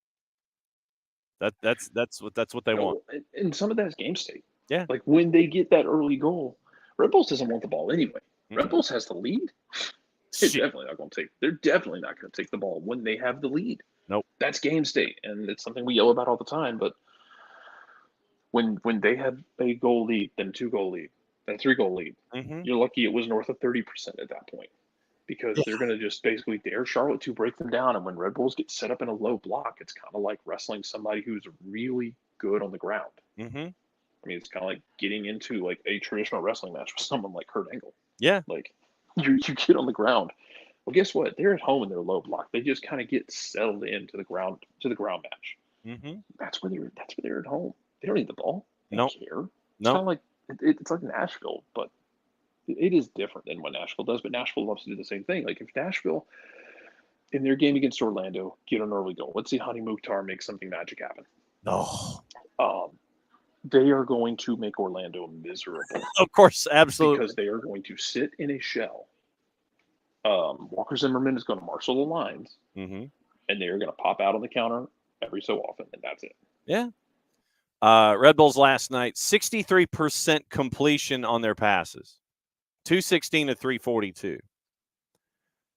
That's what they want. And some of that is game state. Yeah. Like, when they get that early goal, Red Bulls doesn't want the ball anyway. Mm-hmm. Red Bulls has the lead. They're definitely not going to take the ball when they have the lead. Nope. That's game state, and it's something we yell about all the time. But when they have a goal lead, then 2-goal lead, then 3-goal lead, you're lucky it was north of 30% at that point, because they're going to just basically dare Charlotte to break them down. And when Red Bulls get set up in a low block, it's kind of like wrestling somebody who's really good on the ground. Mm-hmm. I mean, it's kind of like getting into like a traditional wrestling match with someone like Kurt Angle. Yeah. Like, you get on the ground. Well, guess what? They're at home in their low block. They just kind of get settled into the ground match. Mm-hmm. That's where they're at home. They don't need the ball. They don't care. It's kind of like it's like Nashville, but it is different than what Nashville does. But Nashville loves to do the same thing. Like, if Nashville, in their game against Orlando, get an early goal, let's see Hani Mukhtar make something magic happen. No. They are going to make Orlando miserable. Of course, absolutely. Because they are going to sit in a shell Walker Zimmerman is going to marshal the lines, Mm-hmm. and they're going to pop out on the counter every so often, and that's it. Yeah. Red Bulls last night, 63% completion on their passes, 216 to 342.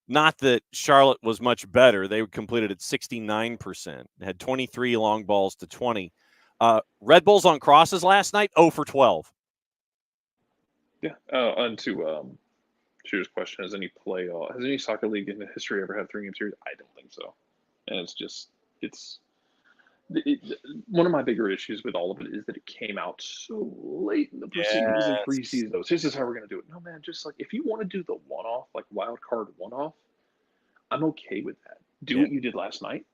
Not that Charlotte was much better. They completed at 69%. Had 23 long balls to 20. Red Bulls on crosses last night, 0 for 12. Yeah. And to Shooter's question, has any soccer league in the history ever had 3-game series? I don't think so. And one of my bigger issues with all of it is that it came out so late in the proceedings and preseason. So this is how we're going to do it. No, man, just like if you want to do the one-off, like wild card one-off, I'm okay with that. Do what you did last night,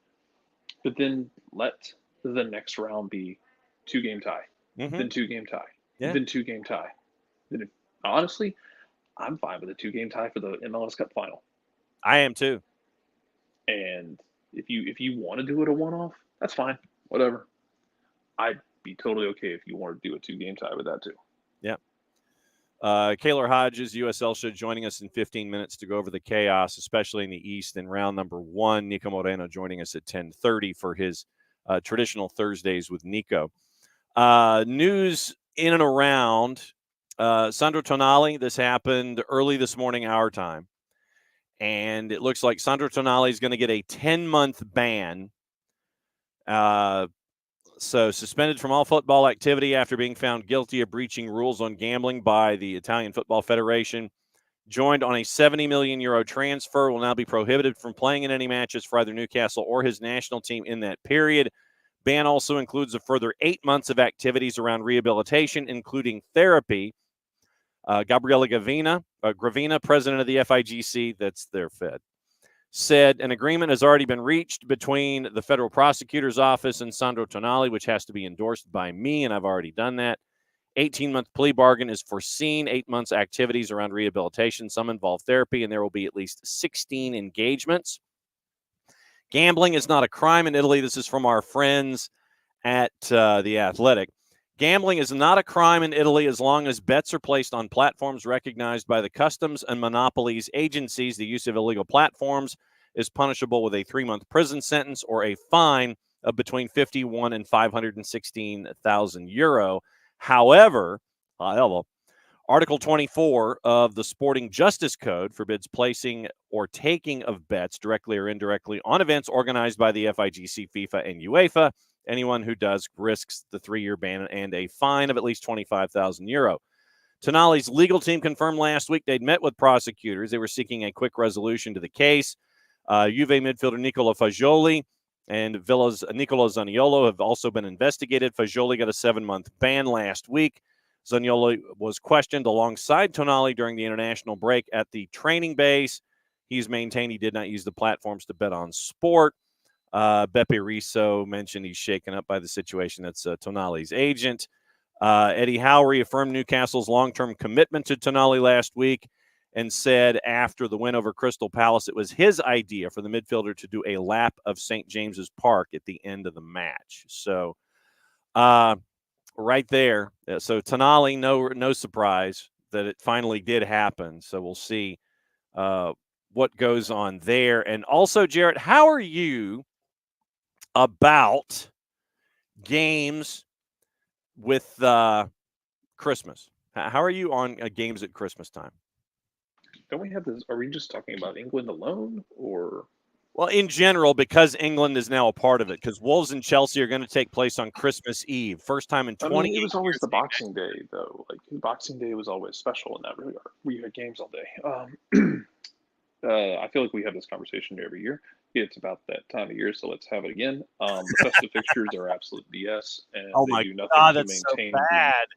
but then let the next round be 2-game tie, then 2-game tie, then 2-game tie. Then honestly, I'm fine with a 2-game tie for the MLS Cup final. I am too. And if you want to do it a one-off, that's fine. Whatever. I'd be totally okay if you wanted to do a 2-game tie with that too. Yeah. Kaylor Hodges, USL show, joining us in 15 minutes to go over the chaos, especially in the East in round number 1. Niko Moreno joining us at 10:30 for his traditional Thursdays with Niko. News in and around Sandro Tonali. This happened early this morning, our time. And it looks like Sandro Tonali is going to get a 10-month ban. So suspended from all football activity after being found guilty of breaching rules on gambling by the Italian Football Federation. Joined on a €70 million transfer, will now be prohibited from playing in any matches for either Newcastle or his national team in that period. Ban also includes a further 8 months of activities around rehabilitation, including therapy. Gabriele Gravina, president of the FIGC, that's their Fed, said an agreement has already been reached between the federal prosecutor's office and Sandro Tonali, which has to be endorsed by me, and I've already done that. 18-month plea bargain is foreseen, 8 months activities around rehabilitation. Some involve therapy, and there will be at least 16 engagements. Gambling is not a crime in Italy. This is from our friends at The Athletic. Gambling is not a crime in Italy as long as bets are placed on platforms recognized by the Customs and Monopolies agencies. The use of illegal platforms is punishable with a 3-month prison sentence or a fine of between 51 and 516,000 euro. However, Article 24 of the Sporting Justice Code forbids placing or taking of bets directly or indirectly on events organized by the FIGC, FIFA, and UEFA. Anyone who does risks the 3-year ban and a fine of at least 25,000 euro. Tonali's legal team confirmed last week they'd met with prosecutors. They were seeking a quick resolution to the case. Juve midfielder Nicola Fagioli and Villa's Nicola Zaniolo have also been investigated. Fagioli got a 7-month ban last week. Zaniolo was questioned alongside Tonali during the international break at the training base. He's maintained he did not use the platforms to bet on sport. Beppe Riso mentioned he's shaken up by the situation. That's Tonali's agent. Eddie Howe reaffirmed Newcastle's long-term commitment to Tonali last week and said after the win over Crystal Palace, it was his idea for the midfielder to do a lap of St. James's Park at the end of the match. So right there. So Tonali, no surprise that it finally did happen. So we'll see what goes on there. And also, Jarrett, how are you about games with Christmas? How are you on games at Christmas time? Don't we have this? Are we just talking about England alone, or? Well, in general, because England is now a part of it, because Wolves and Chelsea are going to take place on Christmas Eve. First time in 20 years. It was always the Boxing Day, though. Like, Boxing Day was always special in that regard. We had games all day. I feel like we have this conversation every year. It's about that time of year, so let's have it again. The festive fixtures are absolute BS, and they do nothing to maintain. So bad.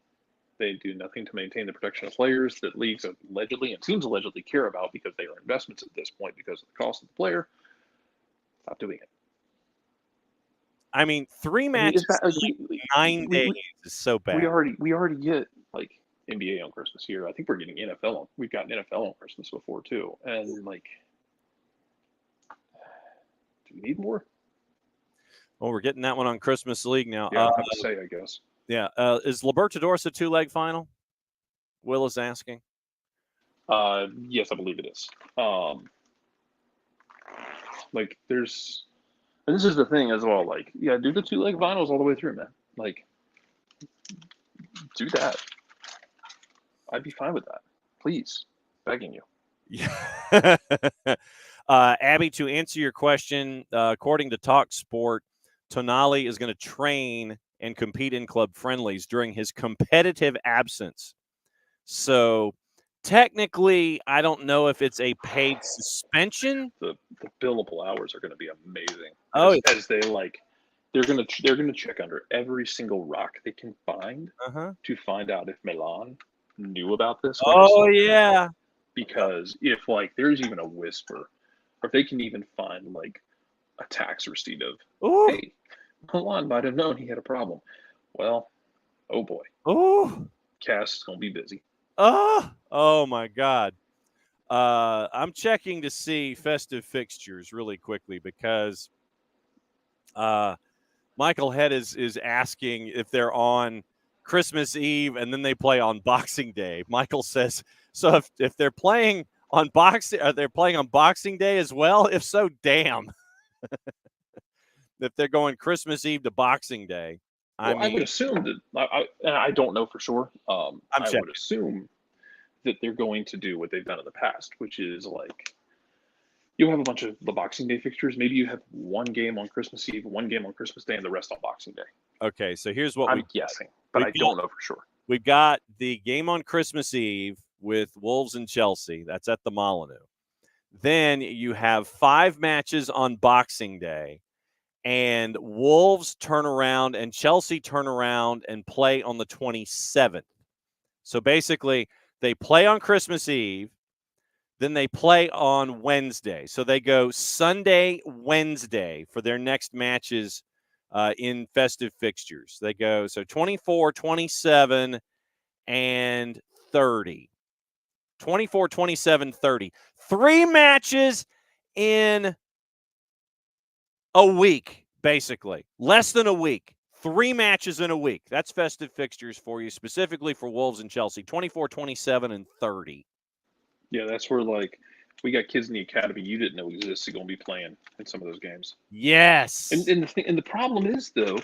They do nothing to maintain the protection of players that leagues allegedly care about because they are investments at this point because of the cost of the player. Stop doing it. I mean, 3 matches, 9 days is so bad. We already get like NBA on Christmas here. I think we're getting NFL. We've gotten NFL on Christmas before too, and like, do we need more? Well, we're getting that one on Christmas League now. Yeah, I have to say, I guess. Yeah. Is Libertadores a 2-leg final? Will is asking. Yes, I believe it is. Like there's, and this is the thing as well. Like, yeah, do the 2-leg vinyls all the way through, man. Like, do that. I'd be fine with that. Please, begging you. Yeah. Abby, to answer your question, according to Talk Sport, Tonali is going to train and compete in club friendlies during his competitive absence. So technically, I don't know if it's a paid suspension. The billable hours are going to be amazing. Oh, as they like, they're gonna check under every single rock they can find to find out if Milan knew about this. Oh, yeah. Because if like there's even a whisper, or if they can even find like a tax receipt of, hey, Milan might have known he had a problem. Well, oh boy. Oh. Cass gonna be busy. Oh my God. I'm checking to see festive fixtures really quickly because Michael Head is asking if they're on Christmas Eve and then they play on Boxing Day. Michael says, so if they're playing on Boxing Day as well? If so, damn. If they're going Christmas Eve to Boxing Day. I would assume that I don't know for sure. I would assume that they're going to do what they've done in the past, which is like you'll have a bunch of the Boxing Day fixtures. Maybe you have one game on Christmas Eve, one game on Christmas Day, and the rest on Boxing Day. Okay, so here's what I'm guessing, but I don't know for sure. We've got the game on Christmas Eve with Wolves and Chelsea. That's at the Molyneux. Then you have 5 matches on Boxing Day. And Wolves turn around and Chelsea turn around and play on the 27th. So basically, they play on Christmas Eve, then they play on Wednesday. So they go Sunday, Wednesday for their next matches in festive fixtures. They go 24, 27, and 30. 24, 27, 30. 3 matches in a week, basically. Less than a week. 3 matches in a week. That's festive fixtures for you, specifically for Wolves and Chelsea. 24, 27, and 30. Yeah, that's where, like, we got kids in the academy you didn't know existed going to be playing in some of those games. Yes. And the problem is, though,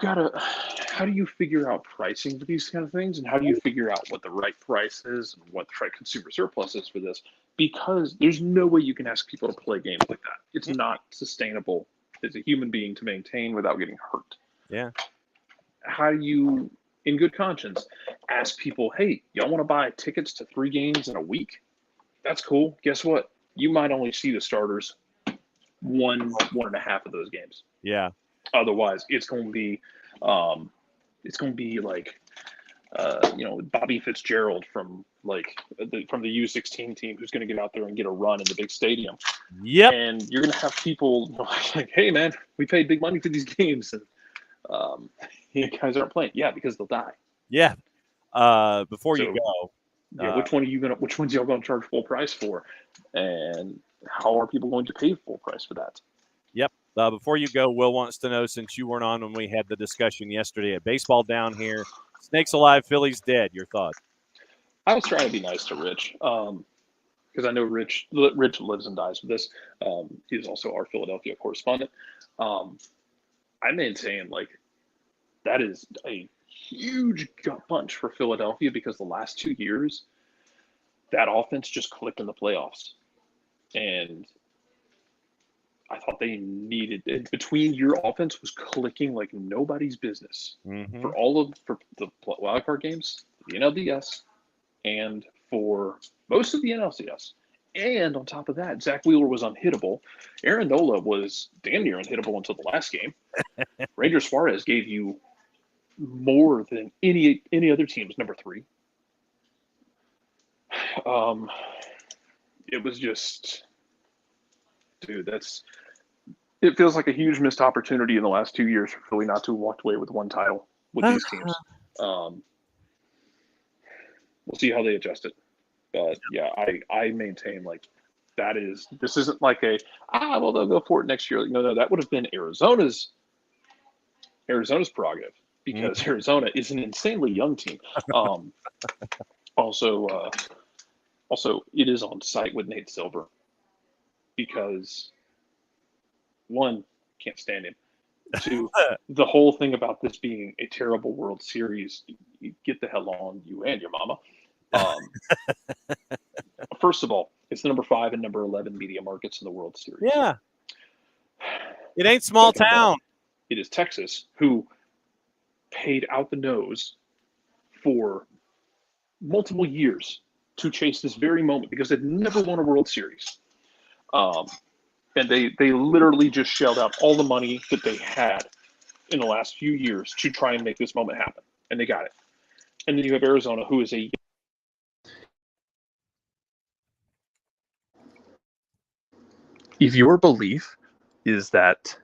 how do you figure out pricing for these kind of things? And how do you figure out what the right price is and what the right consumer surplus is for this? Because there's no way you can ask people to play games like that. It's not sustainable as a human being to maintain without getting hurt. Yeah. How do you, in good conscience, ask people, hey, y'all want to buy tickets to 3 games in a week? That's cool. Guess what? You might only see the starters 1.5 of those games. Yeah. Otherwise, it's going to be like, Bobby Fitzgerald from the U16 team who's going to get out there and get a run in the big stadium. Yep. And you're going to have people like, hey, man, we paid big money for these games. And you guys aren't playing. Yeah, because they'll die. Yeah. Before you go. Yeah, which one's y'all going to charge full price for? And how are people going to pay full price for that? Yep. Before you go, Will wants to know, since you weren't on when we had the discussion yesterday at Baseball Down here, Snakes alive, Phillies dead. Your thoughts? I was trying to be nice to Rich because I know Rich lives and dies with this. He's also our Philadelphia correspondent. I maintain that is a huge gut punch for Philadelphia because the last 2 years that offense just clicked in the playoffs, and I thought they needed it. Between your offense was clicking like nobody's business for the wild card games, the NLDS, and for most of the NLCS. And on top of that, Zach Wheeler was unhittable. Aaron Nola was damn near unhittable until the last game. Ranger Suarez gave you more than any other team's number 3. It was just, dude, it feels like a huge missed opportunity in the last 2 years for Philly not to have walked away with 1 title with these teams. We'll see how they adjust it. But yeah, I maintain this isn't like they'll go for it next year. No, that would have been Arizona's prerogative because Arizona is an insanely young team. Also, Also, it is on site with Nate Silver because, one, can't stand him. Two, the whole thing about this being a terrible World Series, you get the hell on, you and your mama. First of all, it's the number 5 and number 11 media markets in the World Series. Yeah. It ain't small Second of all, town. it is Texas, who paid out the nose for multiple years to chase this very moment because they'd never won a World Series. And they literally just shelled out all the money that they had in the last few years to try and make this moment happen. And they got it. And then you have Arizona, who is a... If your belief is that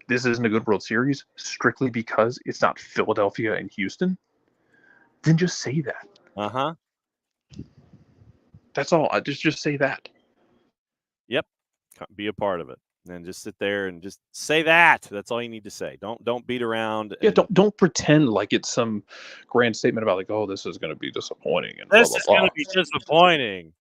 this isn't a good World Series strictly because it's not Philadelphia and Houston, then just say that. Uh-huh. That's all. Just say that. Yep. Be a part of it. And just sit there and just say that. That's all you need to say. Don't beat around. Yeah, don't pretend like it's some grand statement about like, oh, this is going to be disappointing and this blah, is blah, going blah. to be disappointing.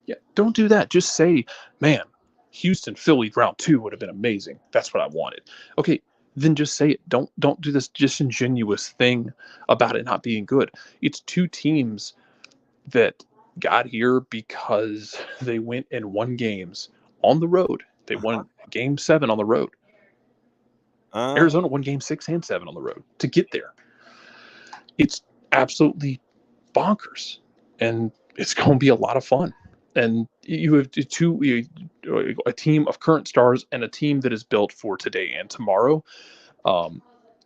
Yeah, don't do that. Just say, man, Houston, Philly, round 2 would have been amazing. That's what I wanted. Okay, then just say it. Don't do this disingenuous thing about it not being good. It's 2 teams that got here because they went and won games on the road. They won Game 7 on the road. Arizona won Game 6 and 7 on the road to get there. It's absolutely bonkers, and it's going to be a lot of fun. And you have a team of current stars and a team that is built for today and tomorrow.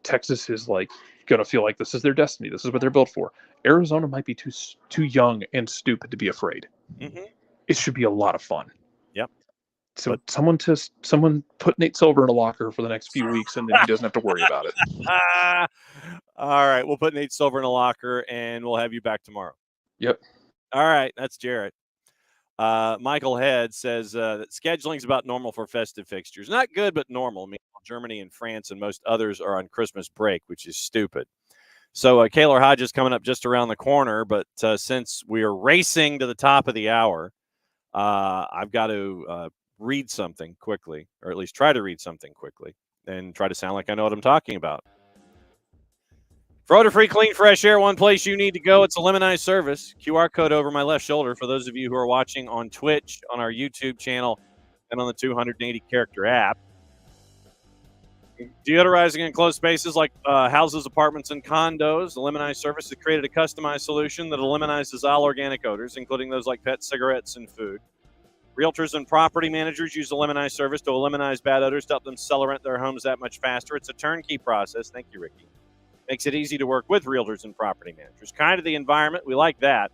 Texas is like going to feel like this is their destiny. This is what they're built for. Arizona might be too young and stupid to be afraid. Mm-hmm. It should be a lot of fun. Yep. So someone put Nate Silver in a locker for the next few weeks, and then he doesn't have to worry about it. All right. We'll put Nate Silver in a locker, and we'll have you back tomorrow. Yep. All right. That's Jarrett. Michael Head says that scheduling is about normal for festive fixtures. Not good, but normal. Meanwhile, Germany and France and most others are on Christmas break, which is stupid. So Kaylor Hodge is coming up just around the corner, but since we are racing to the top of the hour, I've got to read something quickly, or at least try to read something quickly, and try to sound like I know what I'm talking about. For odor-free, clean, fresh air, one place you need to go. It's a Lemonize service. QR code over my left shoulder for those of you who are watching on Twitch, on our YouTube channel, and on the 280-character app. Deodorizing enclosed spaces like houses, apartments, and condos. The Lemonize service has created a customized solution that eliminizes all organic odors, including those like pet cigarettes and food. Realtors and property managers use the Lemonize service to eliminate bad odors to help them sell or rent their homes that much faster. It's a turnkey process. Thank you, Ricky. Makes it easy to work with realtors and property managers. Kind of the environment, we like that.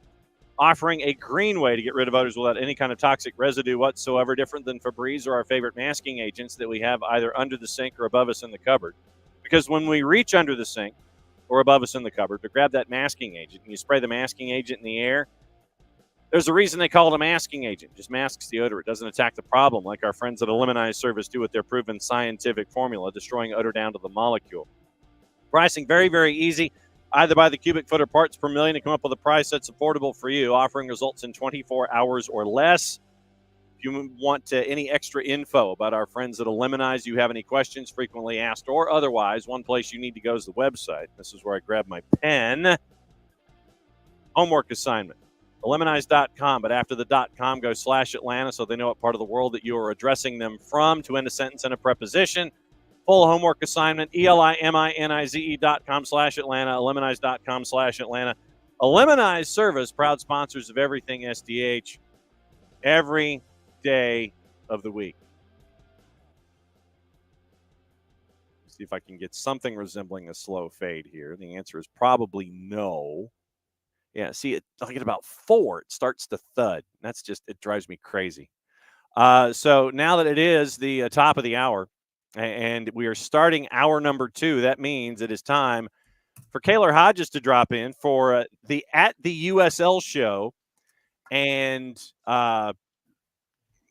Offering a green way to get rid of odors without any kind of toxic residue whatsoever, different than Febreze or our favorite masking agents that we have either under the sink or above us in the cupboard. Because when we reach under the sink or above us in the cupboard to grab that masking agent and you spray the masking agent in the air, there's a reason they call it a masking agent. It just masks the odor. It doesn't attack the problem like our friends at a Lemonize service do with their proven scientific formula, destroying odor down to the molecule. Pricing very, very easy. Either by the cubic foot or parts per million to come up with a price that's affordable for you. Offering results in 24 hours or less. If you want any extra info about our friends at Lemonize, you have any questions, frequently asked or otherwise, one place you need to go is the website. This is where I grab my pen. Homework assignment. Lemonize.com, but after the .com, go /Atlanta so they know what part of the world that you are addressing them from to end a sentence and a preposition. Full homework assignment, ELIMINIZE.com /Atlanta, Lemonize.com /Atlanta. A Lemonize service, proud sponsors of everything SDH every day of the week. See if I can get something resembling a slow fade here. The answer is probably no. Yeah, see, like at about 4, it starts to thud. That's just, it drives me crazy. So now that it is the top of the hour, and we are starting hour number 2. That means it is time for Kaylor Hodges to drop in for the USL show. And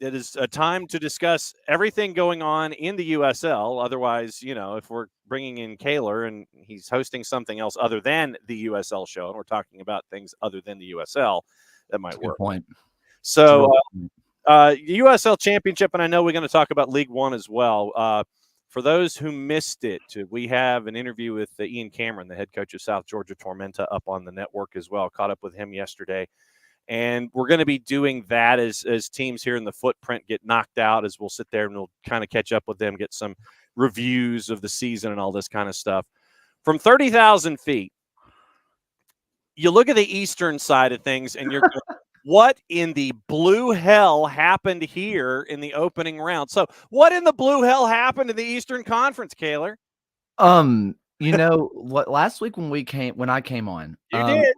it is a time to discuss everything going on in the USL. Otherwise, if we're bringing in Kaylor and he's hosting something else other than the USL show, and we're talking about things other than the USL, That might work. Good point. So, USL Championship, and I know we're going to talk about League One as well. For those who missed it, we have an interview with Ian Cameron, the head coach of South Georgia Tormenta, up on the network as well. Caught up with him yesterday. And we're going to be doing that as teams here in the footprint get knocked out, as we'll sit there and we'll kind of catch up with them, get some reviews of the season and all this kind of stuff. From 30,000 feet, you look at the eastern side of things and you're going, what in the blue hell happened here in the opening round? So what in the blue hell happened in the Eastern Conference, Kaler? Last week when I came on, You did.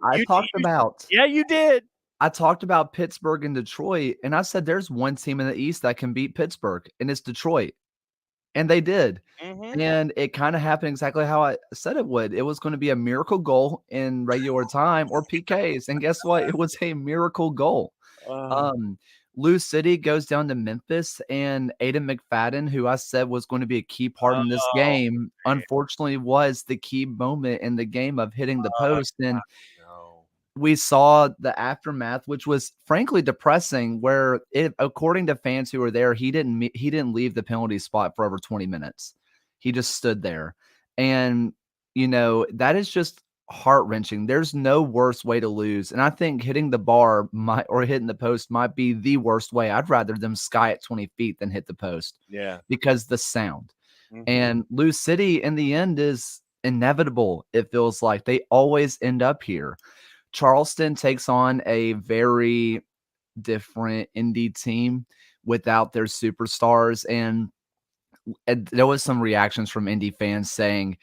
You did. I talked about Pittsburgh and Detroit, and I said there's one team in the East that can beat Pittsburgh, and it's Detroit. And they did. Mm-hmm. And it kind of happened exactly how I said it would. It was going to be a miracle goal in regular time or PKs. And guess what? It was a miracle goal. Lou City goes down to Memphis, and Aiden McFadden, who I said was going to be a key part in this game, unfortunately was the key moment in the game of hitting the post. And we saw the aftermath, which was frankly depressing, where according to fans who were there, he didn't leave the penalty spot for over 20 minutes. He just stood there. And, that is just heart-wrenching. There's no worse way to lose. And I think hitting the bar or hitting the post might be the worst way. I'd rather them sky at 20 feet than hit the post. Yeah. Because the sound. Mm-hmm. And Lou City in the end is inevitable. It feels like they always end up here. Charleston takes on a very different indie team without their superstars. And there was some reactions from indie fans saying,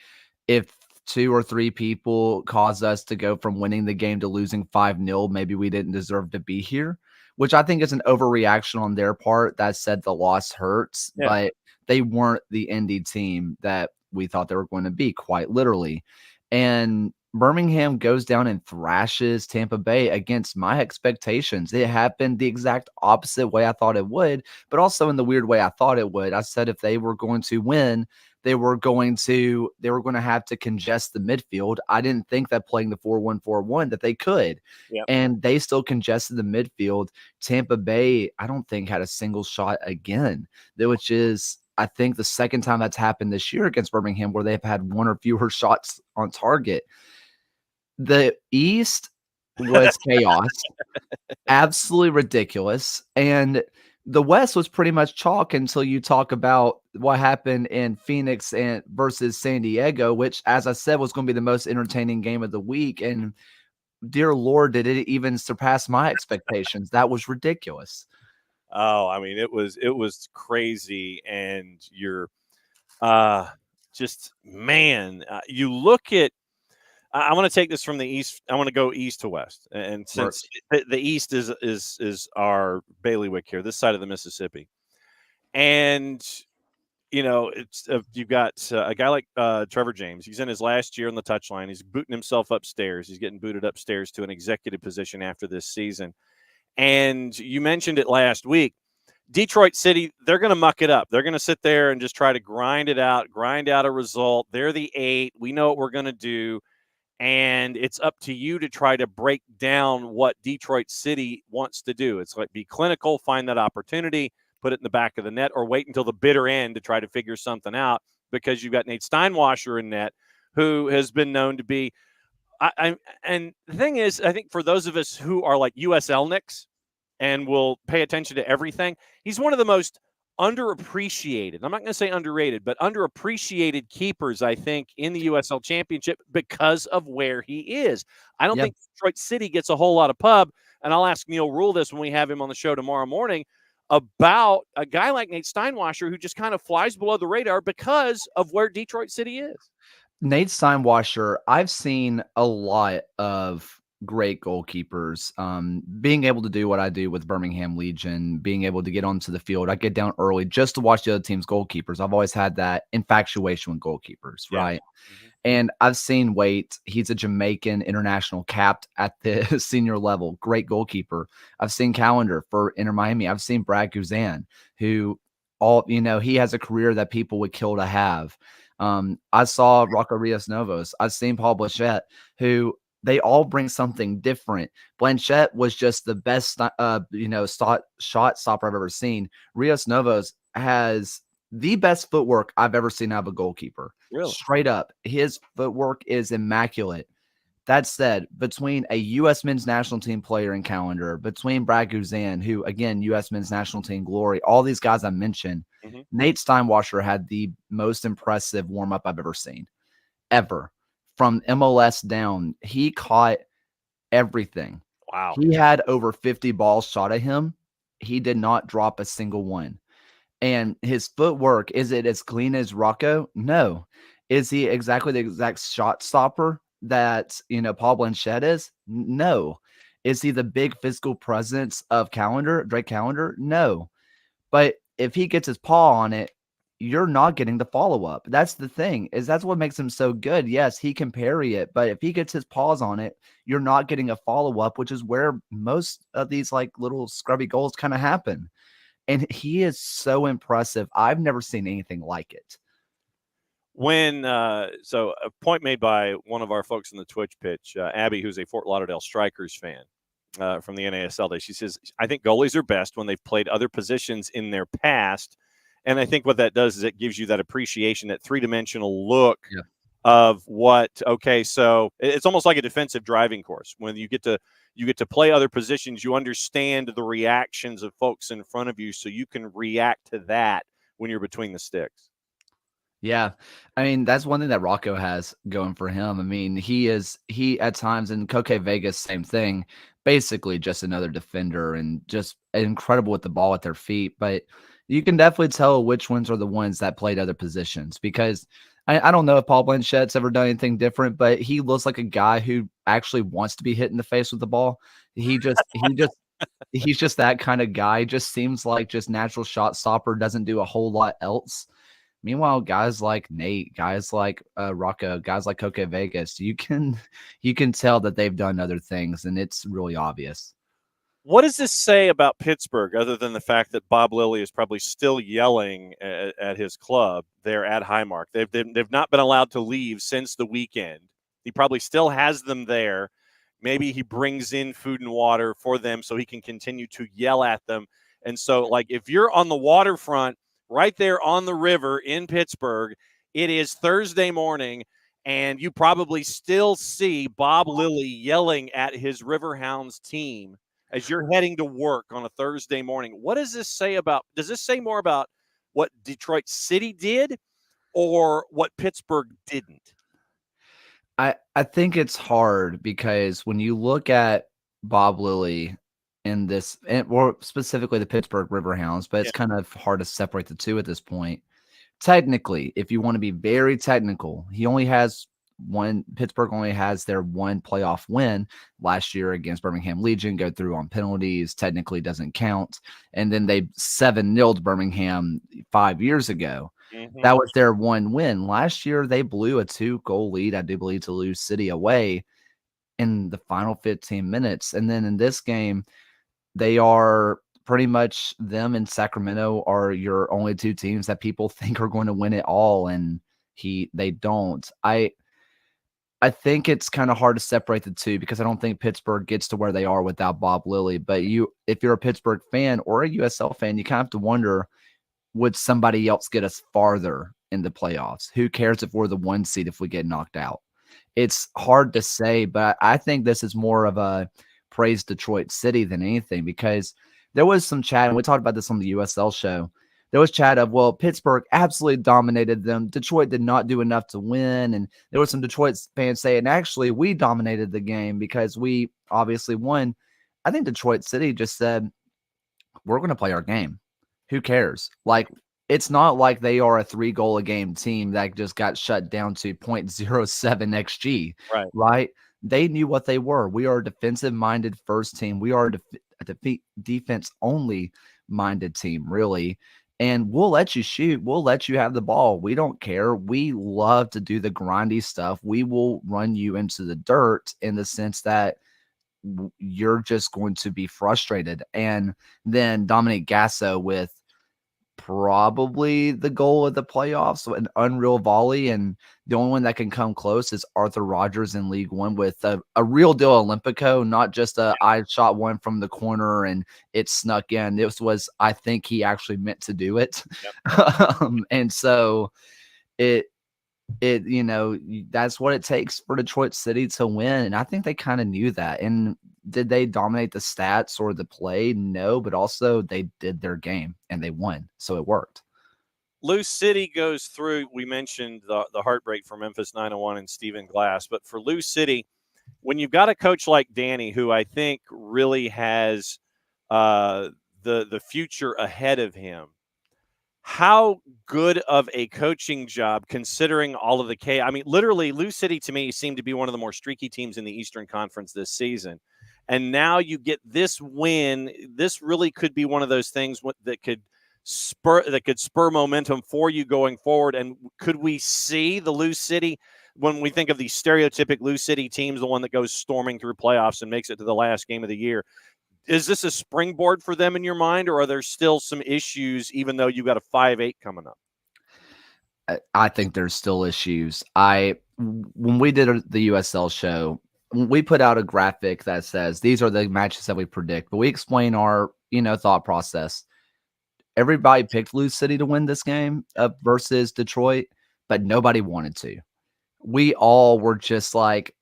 if 2 or 3 people cause us to go from winning the game to losing 5-0, maybe we didn't deserve to be here, which I think is an overreaction on their part. That said, the loss hurts, but they weren't the indie team that we thought they were going to be, quite literally. And Birmingham goes down and thrashes Tampa Bay against my expectations. It happened the exact opposite way I thought it would, but also in the weird way I thought it would. I said if they were going to win, they were going to have to congest the midfield. I didn't think that playing the 4-1-4-1 that they could. Yep. And they still congested the midfield. Tampa Bay, I don't think, had a single shot again, which is, I think, the second time that's happened this year against Birmingham, where they've had one or fewer shots on target. The East was chaos, absolutely ridiculous. And the West was pretty much chalk until you talk about what happened in Phoenix versus San Diego, which, as I said, was going to be the most entertaining game of the week. And dear Lord, did it even surpass my expectations? That was ridiculous. Oh, I mean, it was crazy. And you're you look at, I want to take this from the East. I want to go East to West. And since the East is our bailiwick here, this side of the Mississippi. And, it's you've got a guy like Trevor James. He's in his last year on the touchline. He's booting himself upstairs. He's getting booted upstairs to an executive position after this season. And you mentioned it last week. Detroit City, they're going to muck it up. They're going to sit there and just try to grind out a result. They're the 8. We know what we're going to do. And it's up to you to try to break down what Detroit City wants to do. It's like be clinical, find that opportunity, put it in the back of the net, or wait until the bitter end to try to figure something out, because you've got Nate Steinwasser in net, who has been known to be and the thing is, I think for those of us who are like USL Nicks and will pay attention to everything, he's one of the most underappreciated. I'm not going to say underrated, but underappreciated keepers, I think, in the USL Championship because of where he is. I don't think Detroit City gets a whole lot of pub, and I'll ask Neil Rule this when we have him on the show tomorrow morning, about a guy like Nate Steinwasser who just kind of flies below the radar because of where Detroit City is. Nate Steinwasser, I've seen a lot of great goalkeepers being able to do what I do with Birmingham Legion, being able to get onto the field. I get down early just to watch the other team's goalkeepers. I've always had that infatuation with goalkeepers, right? Mm-hmm. And I've seen Waite. He's a Jamaican international capped at the senior level. Great goalkeeper. I've seen Callender for Inter Miami. I've seen Brad Guzan, who he has a career that people would kill to have. I saw Rocco Rios Novos. I've seen Paul Blanchette, who they all bring something different. Blanchett was just the best, shot stopper I've ever seen. Rios Novos has the best footwork I've ever seen out of a goalkeeper. Really? Straight up, his footwork is immaculate. That said, between a U.S. men's national team player and calendar, between Brad Guzan, who, again, U.S. men's national team glory, all these guys I mentioned, Nate Steinwasser had the most impressive warm-up I've ever seen, ever. From MLS down, he caught everything. Wow. He had over 50 balls shot at him. He did not drop a single one. And his footwork, is it as clean as Rocco? No. Is he exactly the exact shot stopper that, Paul Blanchett is? No. Is he the big physical presence of Drake Calendar? No. But if he gets his paw on it, you're not getting the follow-up. That's the thing, is that's what makes him so good. Yes, he can parry it, but if he gets his paws on it, you're not getting a follow-up, which is where most of these like little scrubby goals kind of happen. And he is so impressive. I've never seen anything like it. When so a point made by one of our folks in the Twitch pitch, Abby, who's a Fort Lauderdale Strikers fan from the NASL day, she says, I think goalies are best when they've played other positions in their past. And I think what that does is it gives you that appreciation, that three-dimensional look of what, okay, so it's almost like a defensive driving course. When you get to play other positions, you understand the reactions of folks in front of you, so you can react to that when you're between the sticks. Yeah. I mean, that's one thing that Rocco has going for him. I mean, he at times, and Koke Vegas, same thing, basically just another defender and just incredible with the ball at their feet. But you can definitely tell which ones are the ones that played other positions, because I don't know if Paul Blanchett's ever done anything different, but he looks like a guy who actually wants to be hit in the face with the ball. He's just that kind of guy. Just seems like just natural shot stopper, doesn't do a whole lot else. Meanwhile, guys like Nate, guys like Rocco, guys like Koke Vegas, you can tell that they've done other things, and it's really obvious. What does this say about Pittsburgh, other than the fact that Bob Lilly is probably still yelling at his club there at Highmark? They've not been allowed to leave since the weekend. He probably still has them there. Maybe he brings in food and water for them so he can continue to yell at them. And so, like, if you're on the waterfront right there on the river in Pittsburgh, it is Thursday morning, and you probably still see Bob Lilly yelling at his Riverhounds team as you're heading to work on a Thursday morning. What does this say about – does this say more about what Detroit City did or what Pittsburgh didn't? I think it's hard, because when you look at Bob Lilly in this, or specifically the Pittsburgh Riverhounds, but it's kind of hard to separate the two at this point. Technically, if you want to be very technical, Pittsburgh only has their one playoff win last year against Birmingham Legion, go through on penalties, technically doesn't count. And then they 7-0'd Birmingham 5 years ago. Mm-hmm. That was their one win. Last year, they blew a 2-goal lead, I do believe, to Lou City away in the final 15 minutes. And then in this game, they are pretty much, them and Sacramento are your only two teams that people think are going to win it all, and they don't. I think it's kind of hard to separate the two, because I don't think Pittsburgh gets to where they are without Bob Lilly. But if you're a Pittsburgh fan or a USL fan, you kind of have to wonder, would somebody else get us farther in the playoffs? Who cares if we're the 1 seed if we get knocked out? It's hard to say, but I think this is more of a praise Detroit City than anything, because there was some chat, and we talked about this on the USL show. There was chat of, well, Pittsburgh absolutely dominated them. Detroit did not do enough to win. And there were some Detroit fans saying, actually, we dominated the game because we obviously won. I think Detroit City just said, we're going to play our game. Who cares? Like, it's not like they are a 3-goal-a-game team that just got shut down to 0.07 XG, right? They knew what they were. We are a defensive-minded first team. We are a defense-only minded team, really. And we'll let you shoot. We'll let you have the ball. We don't care. We love to do the grindy stuff. We will run you into the dirt, in the sense that you're just going to be frustrated. And then Dominic Gasso with probably the goal of the playoffs, an unreal volley, and the only one that can come close is Arthur Rogers in League One with a real deal Olympico, not just I shot one from the corner and it snuck in. This was, I think he actually meant to do it. Yep. And so it that's what it takes for Detroit City to win, and I think they kind of knew that. And did they dominate the stats or the play? No, but also they did their game and they won, so it worked. Lou City goes through, we mentioned the heartbreak for Memphis 901 and Stephen Glass, but for Lou City, when you've got a coach like Danny, who I think really has the future ahead of him, how good of a coaching job, considering all of the chaos? I mean, literally, Lou City to me seemed to be one of the more streaky teams in the Eastern Conference this season. And now you get this win. This really could be one of those things that could spur momentum for you going forward. And could we see the Lou City, when we think of the stereotypic Lou City teams, the one that goes storming through playoffs and makes it to the last game of the year? Is this a springboard for them in your mind, or are there still some issues, even though you've got a 5-8 coming up? I think there's still issues. When we did the USL show, we put out a graphic that says these are the matches that we predict, but we explain our thought process. Everybody picked Lou City to win this game versus Detroit, but nobody wanted to. We all were just like,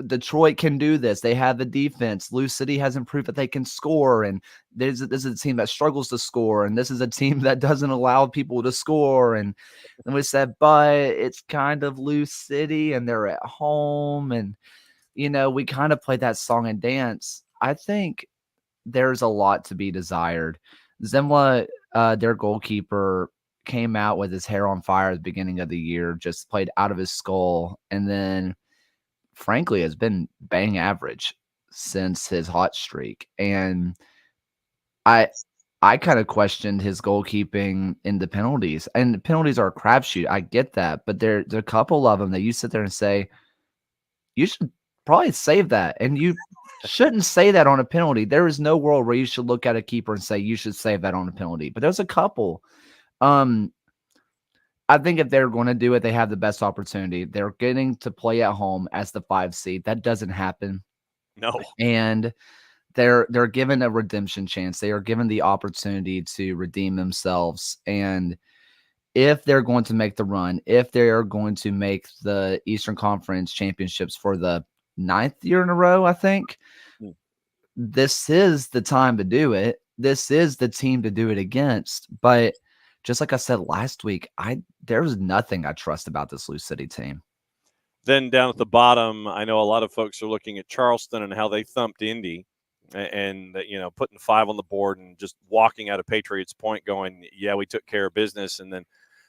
Detroit can do this. They have the defense. Lou City hasn't proved that they can score. And this is a team that struggles to score. And this is a team that doesn't allow people to score. And we said, but it's kind of Lou City and they're at home. And, we kind of played that song and dance. I think there's a lot to be desired. Zemla, their goalkeeper, came out with his hair on fire at the beginning of the year, just played out of his skull, and then frankly has been bang average since his hot streak. And I kind of questioned his goalkeeping in the penalties, and the penalties are a crapshoot. I get that, but there's a couple of them that you sit there and say, you should probably save that, and you shouldn't say that on a penalty. There is no world where you should look at a keeper and say you should save that on a penalty, but there's a couple. I think if they're going to do it, they have the best opportunity. They're getting to play at home as the 5 seed. That doesn't happen. No. And they're given a redemption chance. They are given the opportunity to redeem themselves. And if they're going to make the run, if they are going to make the Eastern Conference Championships for the 9th year in a row, I think, this is the time to do it. This is the team to do it against. But just like I said last week, there's nothing I trust about this Lou City team. Then down at the bottom, I know a lot of folks are looking at Charleston and how they thumped Indy and putting 5 on the board and just walking out of Patriots Point going, yeah, we took care of business. And then,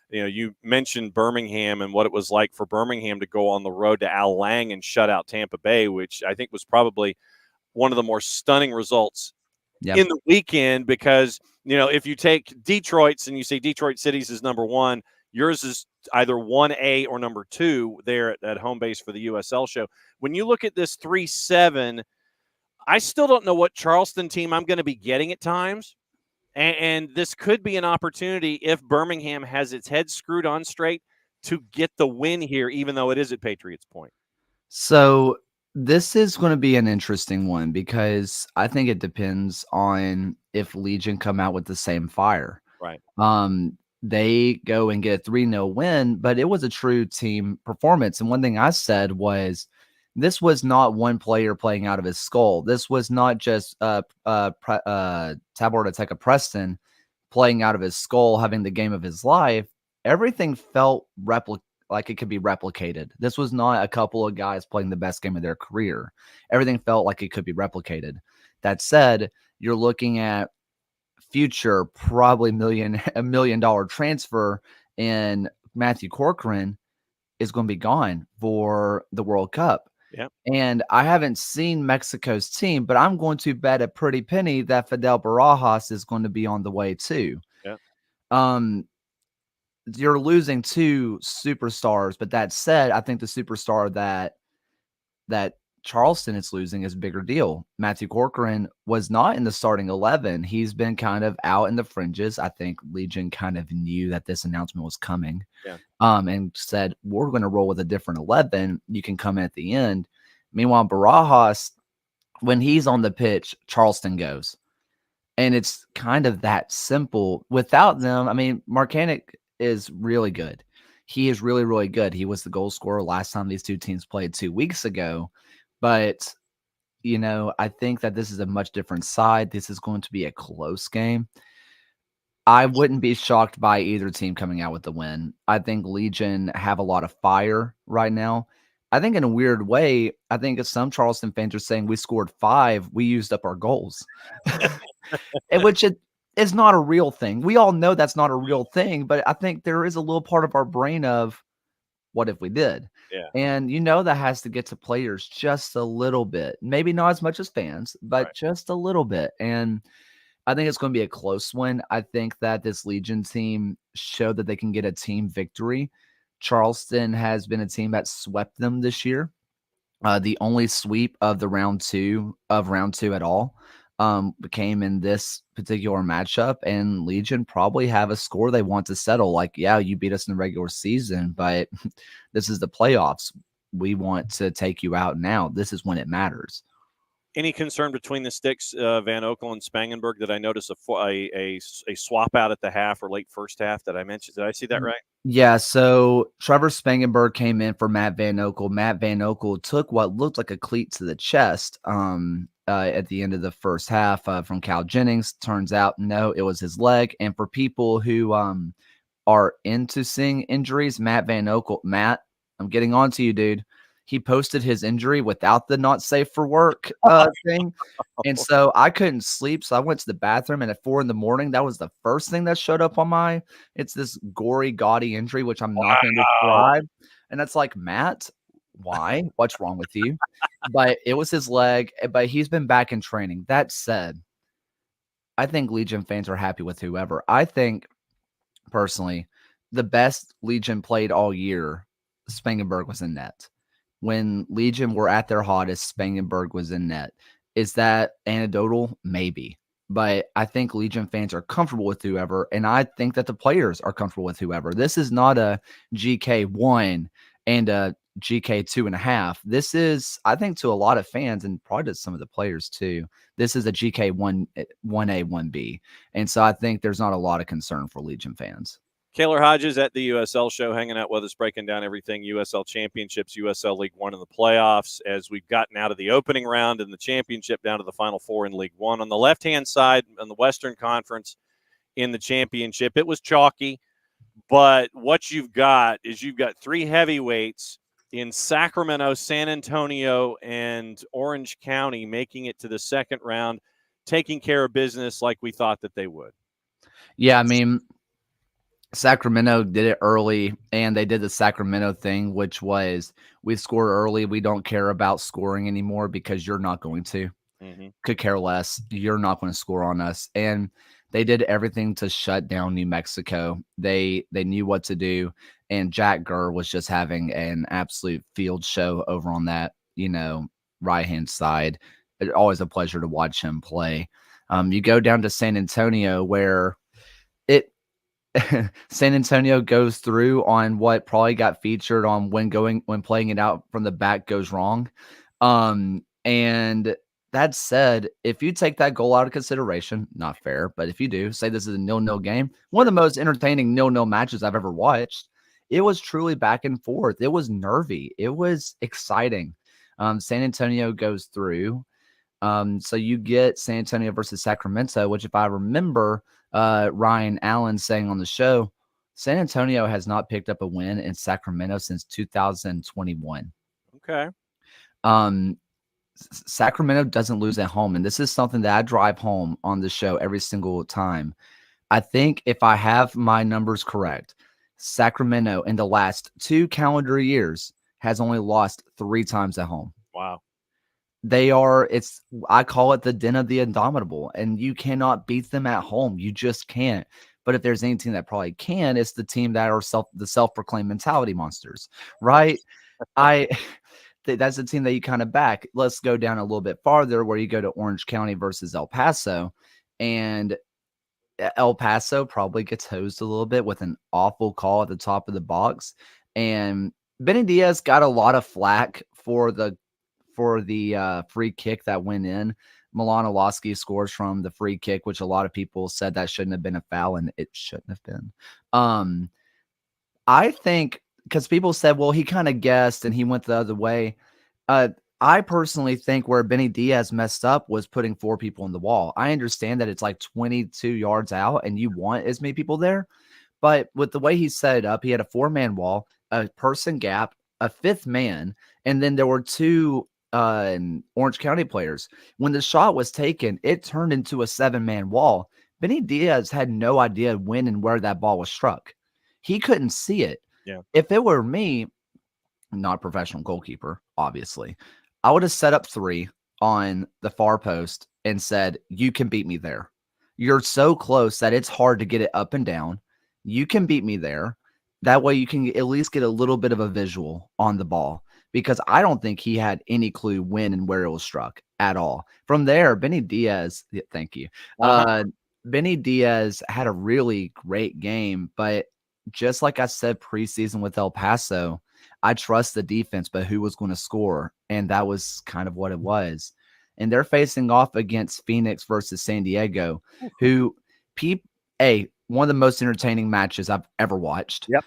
you mentioned Birmingham and what it was like for Birmingham to go on the road to Al Lang and shut out Tampa Bay, which I think was probably one of the more stunning results in the weekend, because if you take Detroit's and you say Detroit City's is number 1, yours is either 1A or number 2 there at home base for the USL show. When you look at this 3-7, I still don't know what Charleston team I'm going to be getting at times, and this could be an opportunity if Birmingham has its head screwed on straight to get the win here, even though it is at Patriots Point. So this is going to be an interesting one because I think it depends on if Legion come out with the same fire. Right. They go and get a 3-0 win, but it was a true team performance. And one thing I said was, this was not one player playing out of his skull. This was not just Tabor Ateca Preston playing out of his skull, having the game of his life. Everything felt like it could be replicated. This was not a couple of guys playing the best game of their career. Everything felt like it could be replicated. That said, you're looking at future probably $1 million transfer, and Matthew Corcoran is going to be gone for the World Cup. Yeah. And I haven't seen Mexico's team, but I'm going to bet a pretty penny that Fidel Barajas is going to be on the way too. Yeah. You're losing 2 superstars, but that said, I think the superstar that Charleston is losing is a bigger deal. Matthew Corcoran was not in the starting 11. He's been kind of out in the fringes. I think Legion kind of knew that this announcement was coming, and said, we're going to roll with a different 11. You can come at the end. Meanwhile, Barajas, when he's on the pitch, Charleston goes. And it's kind of that simple. Without them, I mean, Marcanic is really good. He is really, really good. He was the goal scorer last time these two teams played 2 weeks ago. But, I think that this is a much different side. This is going to be a close game. I wouldn't be shocked by either team coming out with the win. I think Legion have a lot of fire right now. I think in a weird way, I think if some Charleston fans are saying we scored 5, we used up our goals. Which it is not a real thing. We all know that's not a real thing, but I think there is a little part of our brain of, what if we did? Yeah. And that has to get to players just a little bit. Maybe not as much as fans, but just a little bit. And I think it's going to be a close one. I think that this Legion team showed that they can get a team victory. Charleston has been a team that swept them this year. The only sweep of the round two at all came in this particular matchup, and Legion probably have a score they want to settle. Like, yeah, you beat us in the regular season, but this is the playoffs. We want to take you out now. This is when it matters. Any concern between the sticks, Van Okel and Spangenberg? Did I notice a swap out at the half or late first half that I mentioned? Did I see that right? Yeah, so Trevor Spangenberg came in for Matt Van Okel. Matt Van Okel took what looked like a cleat to the chest at the end of the first half from Cal Jennings. Turns out, no, it was his leg. And for people who are into seeing injuries, Matt Van Okel, Matt, I'm getting on to you, dude. He posted his injury without the not safe for work thing. And so I couldn't sleep. So I went to the bathroom, and at 4 a.m, that was the first thing that showed up on it's this gory, gaudy injury, which I'm not going to describe. And that's like, Matt, why? What's wrong with you? But it was his leg, but he's been back in training. That said, I think Legion fans are happy with whoever. I think, personally, the best Legion played all year, Spangenberg was in net. When Legion were at their hottest, Spangenberg was in net. Is that anecdotal? Maybe. But I think Legion fans are comfortable with whoever, and I think that the players are comfortable with whoever. This is not a GK1 and a GK2.5. This is, I think, to a lot of fans and probably to some of the players too, this is a GK1, 1A, 1B. And so I think there's not a lot of concern for Legion fans. Kaylor Hodges at the USL show, hanging out with us, breaking down everything USL championships, USL League One, and the playoffs as we've gotten out of the opening round in the championship down to the Final Four in League One. On the left-hand side, on the Western Conference in the championship, it was chalky, but what you've got is you've got 3 heavyweights in Sacramento, San Antonio, and Orange County making it to the second round, taking care of business like we thought that they would. Yeah, I mean, Sacramento did it early, and they did the Sacramento thing, which was we score early. We don't care about scoring anymore because you're not going to. Could care less. You're not going to score on us. And they did everything to shut down New Mexico. They knew what to do, and Jack Gurr was just having an absolute field show over on that, right-hand side. It's always a pleasure to watch him play. You go down to San Antonio where San Antonio goes through on what probably got featured on when playing it out from the back goes wrong. And that said, if you take that goal out of consideration, not fair, but if you do, say this is a 0-0 game, one of the most entertaining 0-0 matches I've ever watched. It was truly back and forth. It was nervy. It was exciting. San Antonio goes through. So you get San Antonio versus Sacramento, which if I remember Ryan Allen saying on the show, San Antonio has not picked up a win in Sacramento since 2021. Okay. Sacramento doesn't lose at home, and this is something that I drive home on the show every single time. I think if I have my numbers correct, Sacramento in the last 2 calendar years has only lost 3 times at home. Wow. I call it the den of the indomitable, and you cannot beat them at home. You just can't. But if there's any team that probably can, it's the team that are the self-proclaimed mentality monsters, right? that's the team that you kind of back. Let's go down a little bit farther where you go to Orange County versus El Paso, and El Paso probably gets hosed a little bit with an awful call at the top of the box. And Benny Diaz got a lot of flack for the free kick that went in. Milan Olowski scores from the free kick, which a lot of people said that shouldn't have been a foul, and it shouldn't have been. I think because people said, well, he kind of guessed and he went the other way. I personally think where Benny Diaz messed up was putting 4 people in the wall. I understand that it's like 22 yards out and you want as many people there, but with the way he set it up, he had a 4-man wall, a person gap, a 5th man, and then there were 2 Orange County players. When the shot was taken, it turned into a 7-man wall. Benny Diaz had no idea when and where that ball was struck. He couldn't see it. Yeah. If it were me, not a professional goalkeeper, obviously, I would have set up 3 on the far post and said, you can beat me there. You're so close that it's hard to get it up and down. You can beat me there. That way you can at least get a little bit of a visual on the ball, because I don't think he had any clue when and where it was struck at all. From there, Benny Diaz, thank you. Benny Diaz had a really great game, but just like I said preseason with El Paso, I trust the defense, but who was going to score? And that was kind of what it was. And they're facing off against Phoenix versus San Diego, who one of the most entertaining matches I've ever watched. Yep.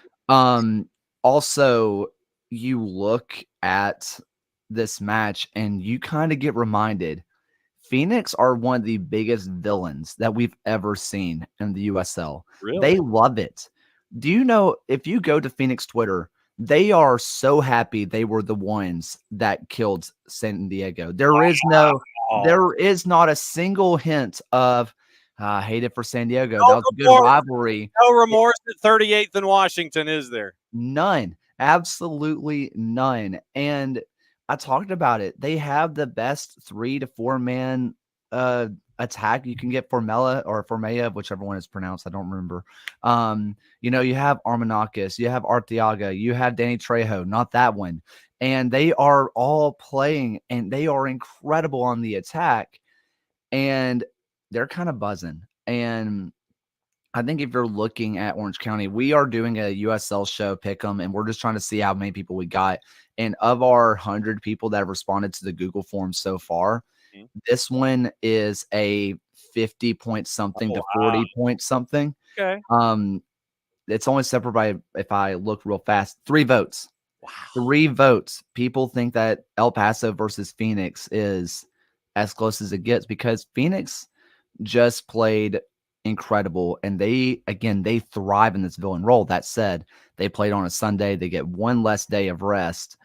Also, you look at this match and you kind of get reminded Phoenix are one of the biggest villains that we've ever seen in the USL. Really? They love it. Do you know, if you go to Phoenix Twitter, they are so happy they were the ones that killed San Diego. There is not a single hint of I hate it for San Diego. That was a good rivalry. No remorse at 38th and Washington, is there? None. Absolutely none. And I talked about it. They have the best 3 to 4 man attack you can get. Formea, whichever one is pronounced. I don't remember. You have Armanakis, you have Arteaga, you have Danny Trejo, not that one. And they are all playing and they are incredible on the attack. And they're kind of buzzing. And I think if you're looking at Orange County, we are doing a USL show, pick 'em, and we're just trying to see how many people we got. And of our 100 people that have responded to the Google form so far, this one is a 50 point something to 40 point something. Okay. It's only separated by, if I look real fast, 3 votes. Wow. 3 votes. People think that El Paso versus Phoenix is as close as it gets because Phoenix just played incredible, and they thrive in this villain role. That said, they played on a Sunday. They get one less day of rest,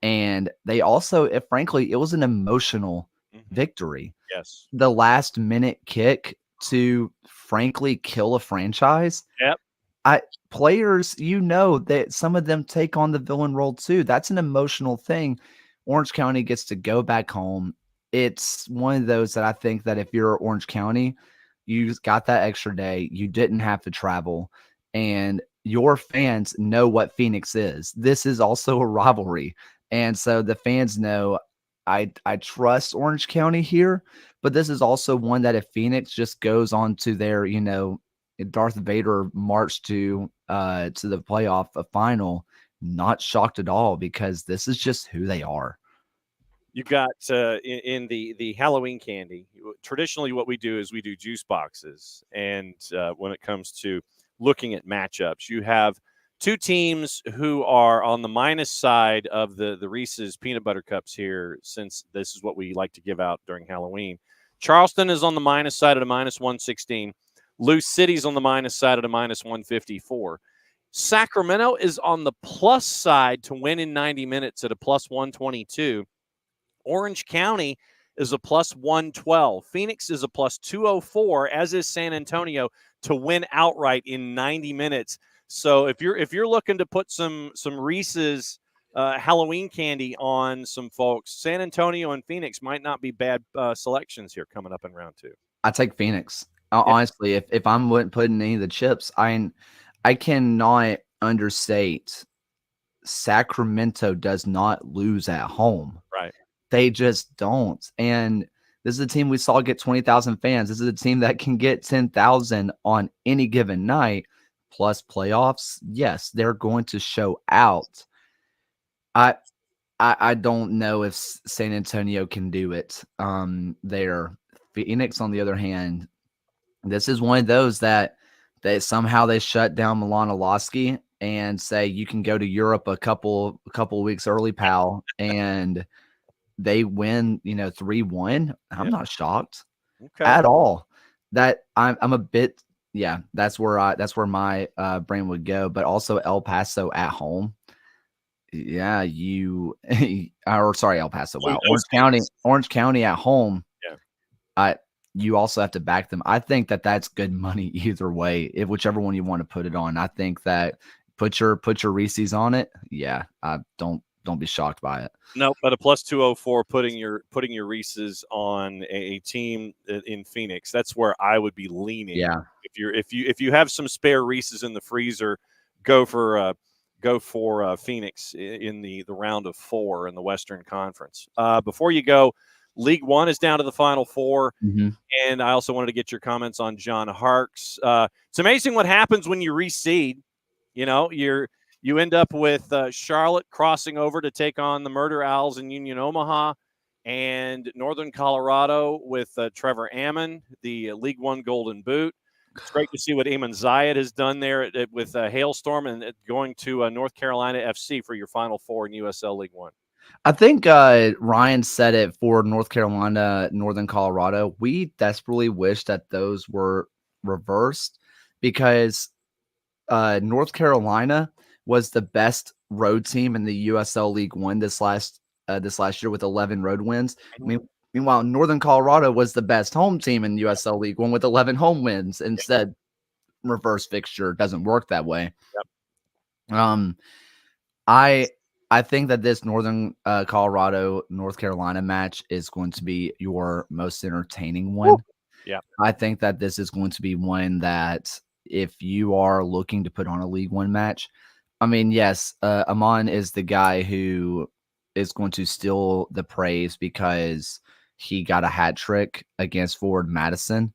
and they also, frankly, it was an emotional victory. Yes, the last minute kick to frankly kill a franchise. Yep. Players, that some of them take on the villain role too. That's an emotional thing. Orange County gets to go back home. It's one of those that I think that if you're Orange County, you got that extra day. You didn't have to travel, and your fans know what Phoenix is. This is also a rivalry, and so the fans know I trust Orange County here, but this is also one that if Phoenix just goes on to their, Darth Vader march to the playoff final, not shocked at all, because this is just who they are. You got in the Halloween candy. Traditionally, what we do is we do juice boxes, and when it comes to looking at matchups, you have 2 teams who are on the minus side of the Reese's peanut butter cups here, since this is what we like to give out during Halloween. Charleston is on the minus side at a minus 116. Lou City's on the minus side at a minus 154. Sacramento is on the plus side to win in 90 minutes at a plus 122. Orange County is a plus 112. Phoenix is a plus 204, as is San Antonio, to win outright in 90 minutes. So if you're looking to put some Reese's Halloween candy on some folks, San Antonio and Phoenix might not be bad selections here coming up in round 2. I take Phoenix. Honestly, if I'm putting any of the chips, I cannot understate Sacramento does not lose at home. Right. They just don't. And this is a team we saw get 20,000 fans. This is a team that can get 10,000 on any given night, plus playoffs. Yes, they're going to show out. I don't know if San Antonio can do it. There, Phoenix, on the other hand, this is one of those that somehow they shut down Milanolowski and say you can go to Europe a couple weeks early, pal, and they win, 3-1. I'm not shocked at all. That I'm a bit, yeah. That's where my brain would go. But also El Paso at home. Yeah, or sorry, El Paso. Wow, Orange County at home. Yeah, you also have to back them. I think that's good money either way. If whichever one you want to put it on, I think that put your Reese's on it. Yeah, don't be shocked by it. No, but a plus 204 putting your Reese's on a team in Phoenix. That's where I would be leaning. Yeah. If you have some spare Reese's in the freezer, go for Phoenix in the round of 4 in the Western Conference. Before you go, League One is down to the Final Four, and I also wanted to get your comments on John Harkes. It's amazing what happens when you reseed. You end up with Charlotte crossing over to take on the Murder Owls in Union Omaha, and Northern Colorado with Trevor Ammon, the League One Golden Boot. It's great to see what Eamon Zayed has done there with Hailstorm and going to North Carolina FC for your Final Four in USL League One. I think Ryan said it for North Carolina, Northern Colorado. We desperately wish that those were reversed because North Carolina was the best road team in the USL League One this last year with 11 road wins. Meanwhile, Northern Colorado was the best home team in USL League One with 11 home wins. Instead, reverse fixture doesn't work that way. Yep. I think that this Northern Colorado North Carolina match is going to be your most entertaining one. Yeah, I think that this is going to be one that if you are looking to put on a League One match, I mean, yes, Amon is the guy who is going to steal the praise because he got a hat trick against Forward Madison.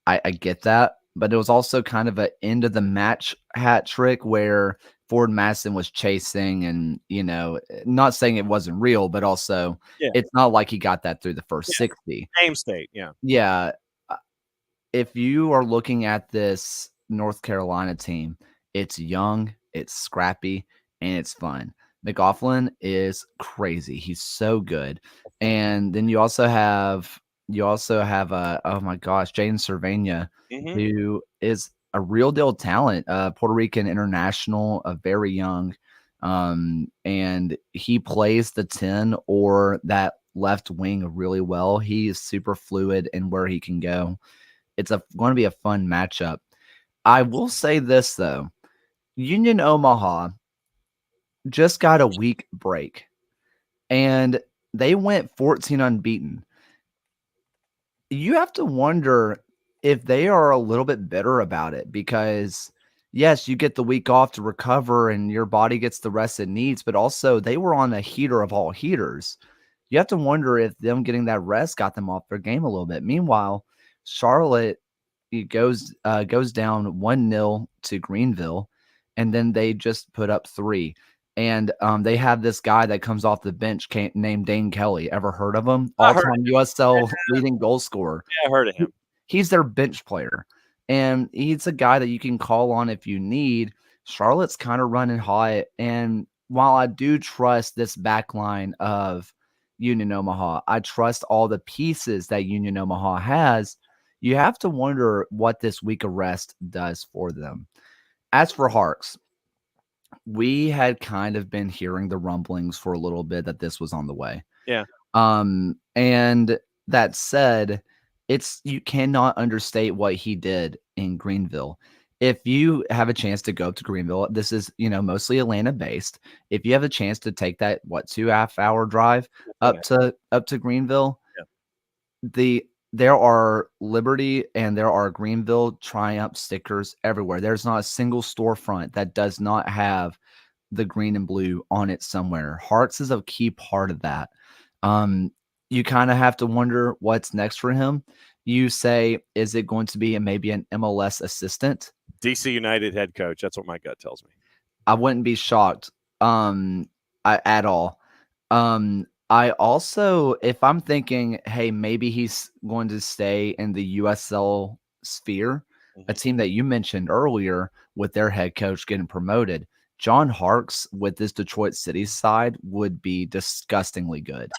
I get that, but it was also kind of an end of the match hat trick where Forward Madison was chasing and, not saying it wasn't real, but also it's not like he got that through the first 60. Same state, yeah. Yeah. If you are looking at this North Carolina team, it's young, it's scrappy, and it's fun. McLaughlin is crazy. He's so good. And then you also have oh my gosh, Jaden Cervania, who is a real deal talent, Puerto Rican international, very young. And he plays the 10 or that left wing really well. He is super fluid in where he can go. It's going to be a fun matchup. I will say this though. Union Omaha just got a week break and they went 14 unbeaten. You have to wonder if they are a little bit bitter about it because yes, you get the week off to recover and your body gets the rest it needs, but also they were on a heater of all heaters. You have to wonder if them getting that rest got them off their game a little bit. Meanwhile, Charlotte goes down 1-0 to Greenville, and then they just put up 3. And they have this guy that comes off the bench named Dane Kelly. Ever heard of him? All-time USL leading goal scorer. Yeah, I heard of him. He's their bench player. And he's a guy that you can call on if you need. Charlotte's kind of running hot. And while I do trust this back line of Union Omaha, I trust all the pieces that Union Omaha has. You have to wonder what this week of rest does for them. As for Harkes, we had kind of been hearing the rumblings for a little bit that this was on the way. Yeah. And that said, you cannot understate what he did in Greenville. If you have a chance to go to Greenville, this is, mostly Atlanta based. If you have a chance to take that 2.5-hour drive up to Greenville, there are Liberty and there are Greenville Triumph stickers everywhere. There's not a single storefront that does not have the green and blue on it somewhere. Hearts is a key part of that. You kind of have to wonder what's next for him. You say, is it going to be maybe an MLS assistant? DC United head coach. That's what my gut tells me. I wouldn't be shocked at all. I also, if I'm thinking, hey, maybe he's going to stay in the USL sphere, a team that you mentioned earlier with their head coach getting promoted, John Harkes with this Detroit City side would be disgustingly good.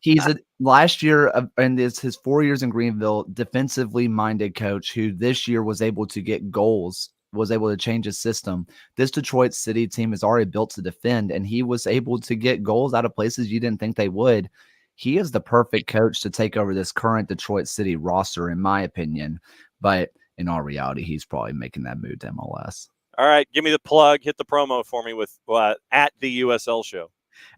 He's last year, and it's his 4 years in Greenville, defensively minded coach who this year was able to get goals, was able to change his system. This Detroit City team is already built to defend, and he was able to get goals out of places you didn't think they would. He is the perfect coach to take over this current Detroit City roster, in my opinion. But in all reality, he's probably making that move to MLS. All right, give me the plug. Hit the promo for me with at the USL show.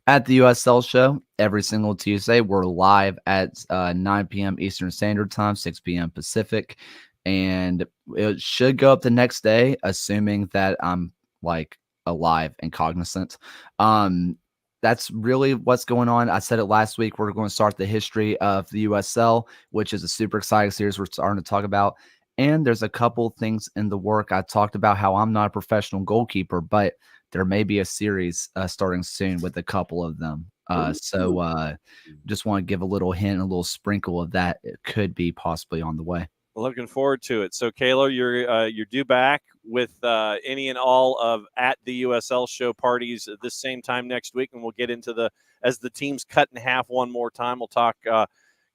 At the USL show, every single Tuesday, we're live at 9 p.m. Eastern Standard Time, 6 p.m. Pacific. And it should go up the next day, assuming that I'm like alive and cognizant. That's really what's going on. I said it last week. We're going to start the history of the USL, which is a super exciting series we're starting to talk about. And there's a couple things in the work. I talked about how I'm not a professional goalkeeper, but there may be a series starting soon with a couple of them. So just want to give a little hint, a little sprinkle of that. It could be possibly on the way. Looking forward to it. So, Kayla, you're due back with any and all of at the USL show parties at this same time next week, and we'll get into as the teams cut in half one more time. We'll talk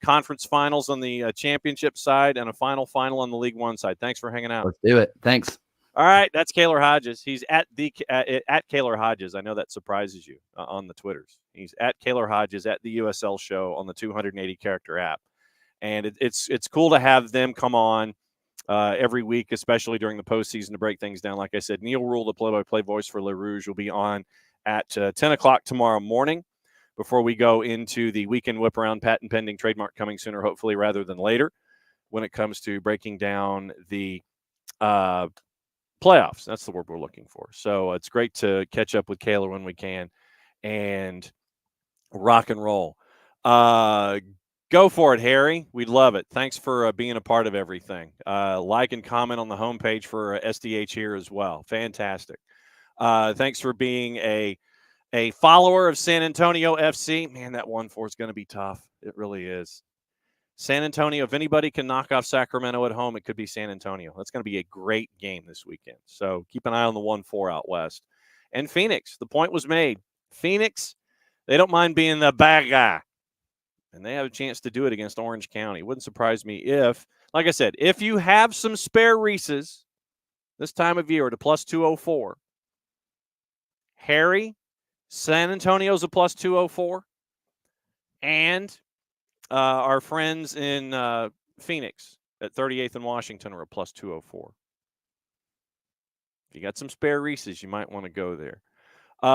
conference finals on the championship side and a final on the League One side. Thanks for hanging out. Let's do it. Thanks. All right, that's Kaylor Hodges. He's at Kaylor Hodges. I know that surprises you on the Twitters. He's at Kaylor Hodges at the USL show on the 280 character app, and it's cool to have them come on every week, especially during the postseason to break things down. Like I said, Neil Rule, the play-by-play voice for Le Rouge, will be on at 10 o'clock tomorrow morning before we go into the weekend whip around, patent pending, trademark coming sooner, hopefully rather than later, when it comes to breaking down the playoffs. That's the word we're looking for. So it's great to catch up with Kayla when we can and rock and roll. Go for it, Harry. We'd love it. Thanks for being a part of everything. Like and comment on the homepage for SDH here as well. Fantastic. Thanks for being a follower of San Antonio FC. Man, that 1-4 is going to be tough. It really is. San Antonio, if anybody can knock off Sacramento at home, it could be San Antonio. That's going to be a great game this weekend. So keep an eye on the 1-4 out west. And Phoenix, the point was made. Phoenix, they don't mind being the bad guy. And they have a chance to do it against Orange County. It wouldn't surprise me if, like I said, if you have some spare Reese's this time of year at a plus 204, Harry, San Antonio's a plus 204, and our friends in Phoenix at 38th and Washington are a plus 204. If you got some spare Reese's, you might want to go there.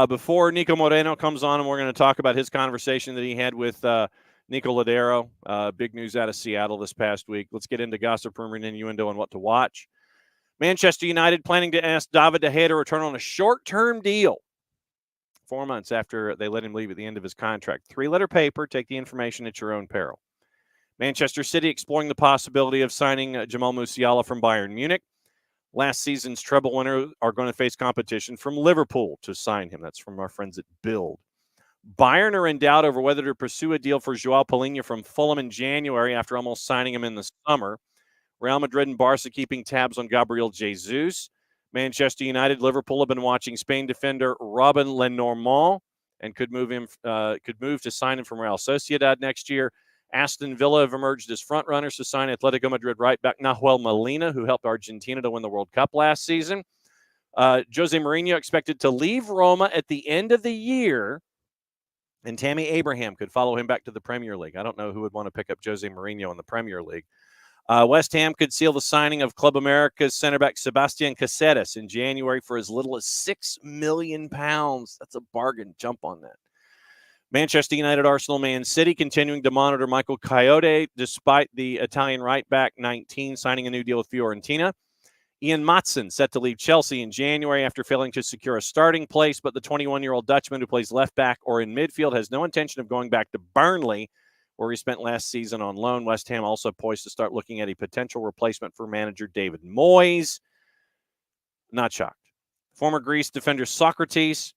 Before Niko Moreno comes on, and we're going to talk about his conversation that he had with Niko Ladero. Big news out of Seattle this past week. Let's get into gossip, rumor, and innuendo on what to watch. Manchester United planning to ask David De Gea to return on a short-term deal 4 months after they let him leave at the end of his contract. 3-letter paper. Take the information at your own peril. Manchester City exploring the possibility of signing Jamal Musiala from Bayern Munich. Last season's treble winner are going to face competition from Liverpool to sign him. That's from our friends at Build. Bayern are in doubt over whether to pursue a deal for Joao Palhinha from Fulham in January after almost signing him in the summer. Real Madrid and Barca keeping tabs on Gabriel Jesus. Manchester United, Liverpool have been watching Spain defender Robin Lenormand and could move to sign him from Real Sociedad next year. Aston Villa have emerged as front runners to sign Atletico Madrid right back Nahuel Molina, who helped Argentina to win the World Cup last season. Jose Mourinho expected to leave Roma at the end of the year, and Tammy Abraham could follow him back to the Premier League. I don't know who would want to pick up Jose Mourinho in the Premier League. West Ham could seal the signing of Club America's center back Sebastian Caceres in January for as little as £6 million. That's a bargain. Jump on that. Manchester United, Arsenal, Man City continuing to monitor Michael Coyote despite the Italian right back 19 signing a new deal with Fiorentina. Ian Matson set to leave Chelsea in January after failing to secure a starting place, but the 21-year-old Dutchman who plays left back or in midfield has no intention of going back to Burnley, where he spent last season on loan. West Ham also poised to start looking at a potential replacement for manager David Moyes. Not shocked. Former Greece defender Socrates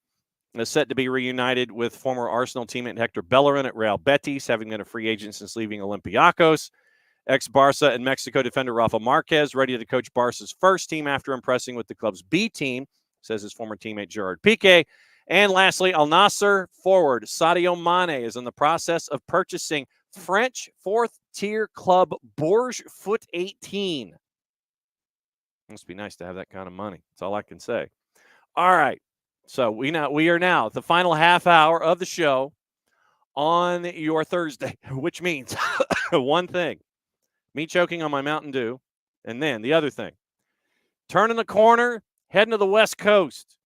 is set to be reunited with former Arsenal teammate Hector Bellerin at Real Betis, having been a free agent since leaving Olympiacos. Ex-Barca and Mexico defender Rafa Marquez ready to coach Barca's first team after impressing with the club's B team, says his former teammate Gerard Piqué. And lastly, Al Nassr forward Sadio Mane is in the process of purchasing French fourth-tier club Bourges Foot 18. Must be nice to have that kind of money. That's all I can say. All right. So we are now at the final half hour of the show on your Thursday, which means one thing. Me choking on my Mountain Dew, and then the other thing. Turning the corner, heading to the West Coast,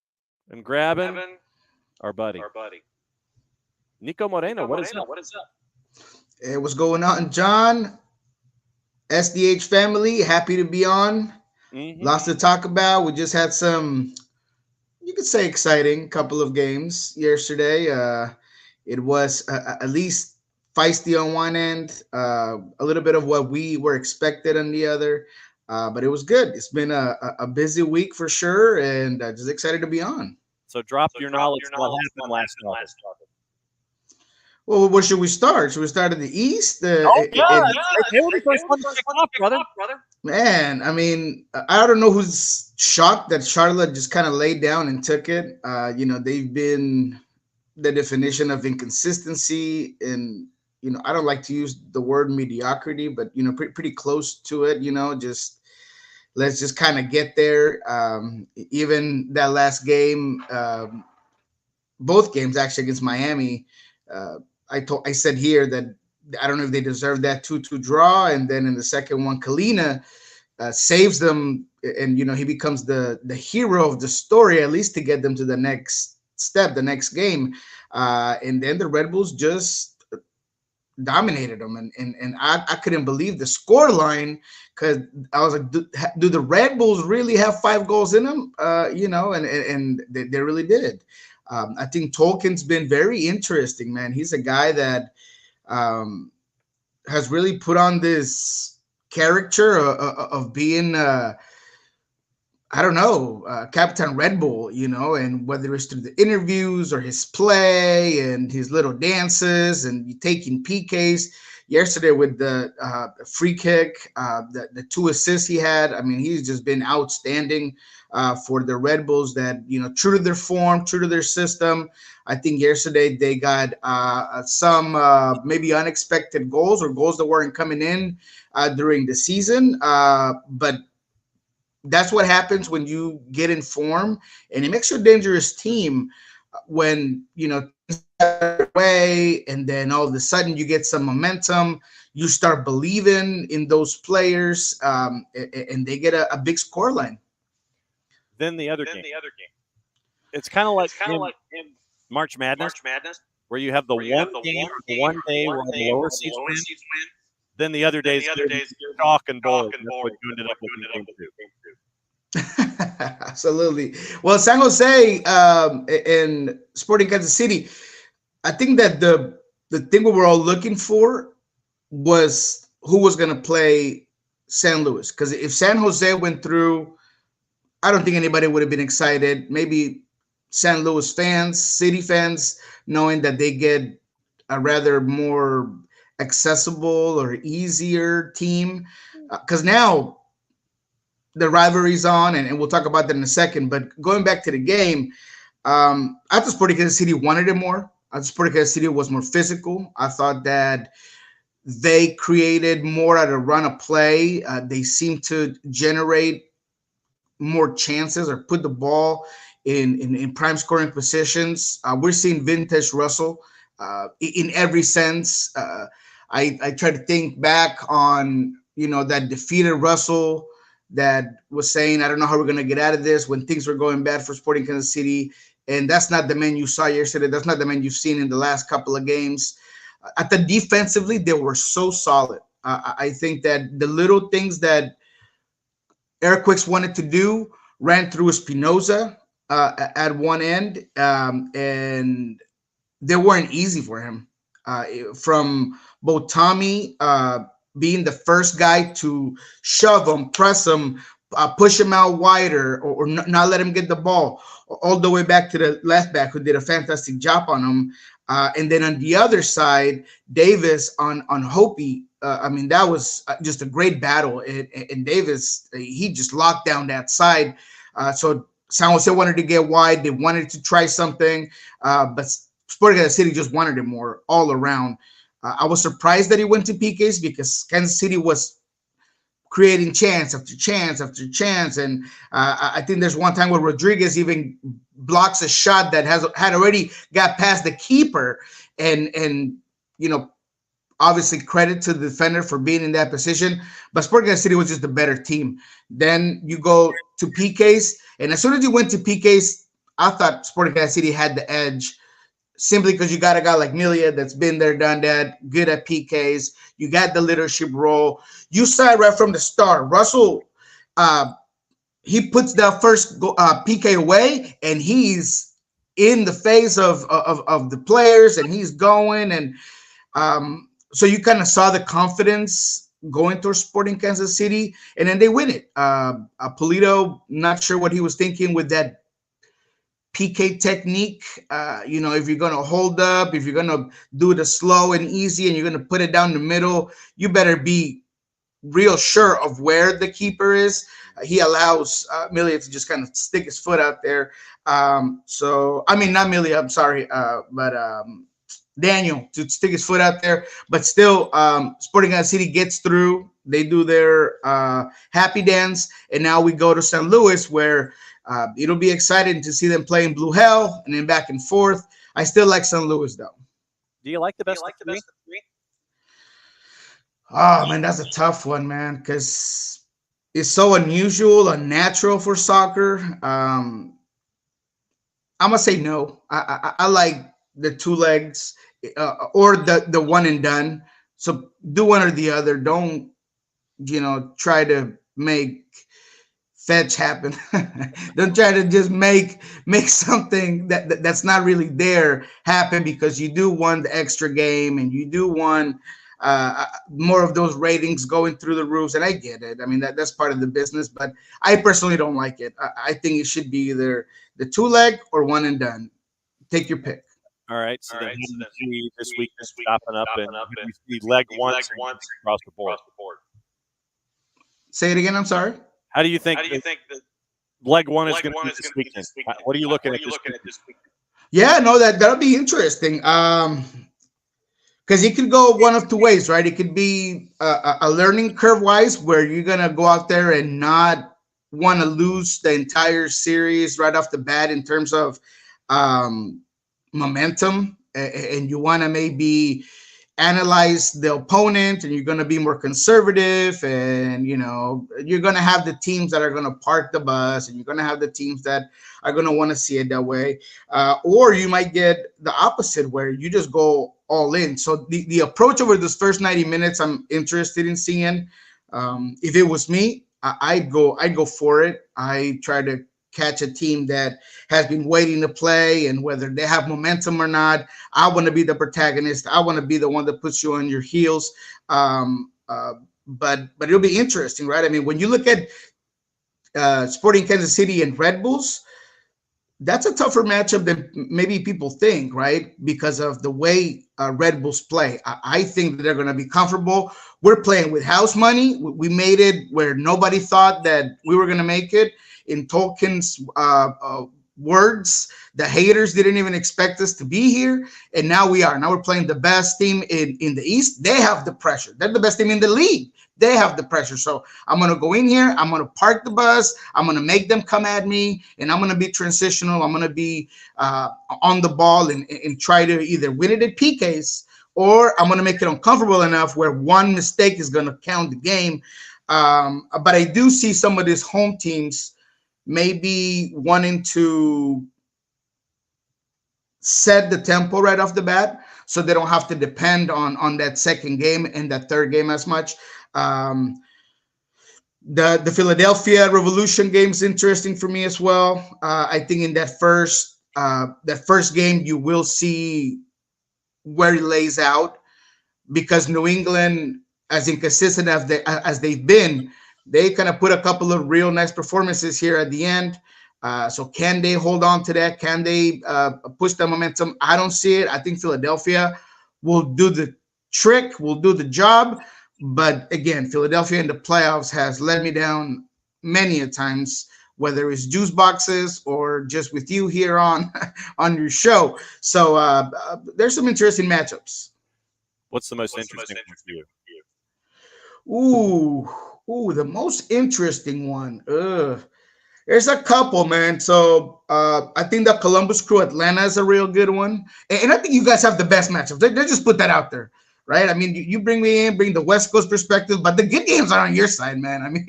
and grabbing our buddy. Niko Moreno, what is up? Hey, what's going on, John? SDH family, happy to be on. Lots to talk about. We just had some, you could say, exciting couple of games yesterday. It was at least feisty on one end, a little bit of what we were expected on the other, but it was good. It's been a busy week for sure, and just excited to be on. So drop your knowledge what happened last night. Well, where should we start? Should we start in the East? They were the first one to kick off, brother. Man, I mean, I don't know who's shocked that Charlotte just kind of laid down and took it. They've been the definition of inconsistency, and I don't like to use the word mediocrity, but pretty close to it. Just let's just kind of get there. Even that last game, both games actually against Miami. I said here that I don't know if they deserve that 2-2 draw, and then in the second one, Kalina saves them, and he becomes the hero of the story, at least to get them to the next step, the next game, and then the Red Bulls just dominated them, and I couldn't believe the score line, because I was like, do the Red Bulls really have 5 goals in them? And they really did. I think Tolkien's been very interesting, man. He's a guy that has really put on this character of being, Captain Red Bull, and whether it's through the interviews or his play and his little dances and taking PKs. Yesterday with the free kick, the 2 assists he had, I mean, he's just been outstanding for the Red Bulls that, true to their form, true to their system. I think yesterday they got some maybe unexpected goals or goals that weren't coming in during the season. But that's what happens when you get in form, and it makes you a dangerous team when, way, and then all of a sudden you get some momentum, you start believing in those players, and they get a big score line. Then the other game. It's kind of like in March Madness, where you have the one game, one day where the lower seeds win. Then the other days, chalk and ball. That's what you ended up with Absolutely. Well, San Jose and Sporting Kansas City, I think that the thing we were all looking for was who was going to play San Luis. Because if San Jose went through, I don't think anybody would have been excited. Maybe San Luis fans, City fans, knowing that they get a rather more accessible or easier team. Because now the rivalry's on, and we'll talk about that in a second. But going back to the game, I thought Sporting Kansas City wanted it more. I thought Sporting Kansas City was more physical. I thought that they created more at a run of play. They seemed to generate more chances or put the ball in prime scoring positions. We're seeing vintage Russell in every sense. I try to think back on, that defeated Russell that was saying, I don't know how we're going to get out of this when things were going bad for Sporting Kansas City. And that's not the man you saw yesterday. That's not the man you've seen in the last couple of games. At the defensively, they were so solid. I think that the little things that Eric Quicks wanted to do, ran through Espinoza at one end, and they weren't easy for him. From both Tommy being the first guy to shove him, press him, push him out wider, or not let him get the ball, all the way back to the left back who did a fantastic job on him. And then on the other side, Davis on Hopi. I mean, that was just a great battle. And Davis, he just locked down that side. So San Jose wanted to get wide. They wanted to try something, but Sporting Kansas City just wanted it more all around. I was surprised that he went to PKs because Kansas City was creating chance after chance after chance. And I think there's one time where Rodriguez even blocks a shot that had already got past the keeper. And obviously credit to the defender for being in that position. But Sporting Kansas City was just a better team. Then you go to PKs. And as soon as you went to PKs, I thought Sporting Kansas City had the edge, simply because you got a guy like Milia that's been there, done that, good at PKs. You got the leadership role. You saw it right from the start. Russell, he puts that first PK away, and he's in the face of the players, and he's going. And so you kind of saw the confidence going towards Sporting Kansas City, and then they win it. Polito, not sure what he was thinking with that PK technique. If you're going to hold up, if you're going to do the slow and easy and you're going to put it down the middle, you better be real sure of where the keeper is. He allows Milia to just kind of stick his foot out there. Not Milia, I'm sorry, but Daniel to stick his foot out there. But still, Sporting Kansas City gets through. They do their happy dance, and now we go to St. Louis, where it'll be exciting to see them play in Blue Hell and then back and forth. I still like St. Louis, though. Do you like the best of three? Oh, man, that's a tough one, man, because it's so unusual, unnatural for soccer. I'm going to say no. I like the two legs or the one and done. So do one or the other. Don't, try to make fetch happen. Don't try to just make something that's not really there happen, because you do want the extra game and you do want more of those ratings going through the roofs. And I get it. I mean, that's part of the business, but I personally don't like it. I think it should be either the two leg or one and done. Take your pick. All right. So then this week stopping up and we see leg once across the board. Say it again. I'm sorry. How do you think the leg one is going to be this weekend? What are you looking at this week? Yeah, no, that'll be interesting. Because it could go one of two ways, right? It could be a learning curve wise, where you're going to go out there and not want to lose the entire series right off the bat in terms of momentum, and you want to maybe analyze the opponent, and you're going to be more conservative, and you're going to have the teams that are going to park the bus, and you're going to have the teams that are going to want to see it that way, or you might get the opposite, where you just go all in. So the approach over this first 90 minutes, I'm interested in seeing. If it was me, I'd go for it. I try to catch a team that has been waiting to play, and whether they have momentum or not, I want to be the protagonist. I want to be the one that puts you on your heels. But it'll be interesting, right? I mean, when you look at Sporting Kansas City and Red Bulls, that's a tougher matchup than maybe people think, right? Because of the way Red Bulls play. I think that they're going to be comfortable. We're playing with house money. We made it where nobody thought that we were going to make it. In Tolkien's words, the haters didn't even expect us to be here, and now we are. Now we're playing the best team in the East. They have the pressure. They're the best team in the league. They have the pressure. So I'm going to go in here. I'm going to park the bus. I'm going to make them come at me, and I'm going to be transitional. I'm going to be on the ball and try to either win it at PKs, or I'm going to make it uncomfortable enough where one mistake is going to count the game. But I do see some of these home teams maybe wanting to set the tempo right off the bat, so they don't have to depend on that second game and that third game as much. The Philadelphia Revolution game is interesting for me as well. I think in that first game you will see where he lays out, because New England, as inconsistent as they've been, they kind of put a couple of real nice performances here at the end. So can they hold on to that? Can they push the momentum? I don't see it. I think Philadelphia will do the trick, will do the job. But again, Philadelphia in the playoffs has let me down many a times, whether it's juice boxes or just with you here on on your show. So there's some interesting matchups. What's the most interesting one for you? The most interesting one. There's a couple, man. So I think the Columbus Crew Atlanta is a real good one, and I think you guys have the best matchups. They just put that out there, right? I mean, you bring me in, bring the West Coast perspective, but the good games are on your side, man. I mean,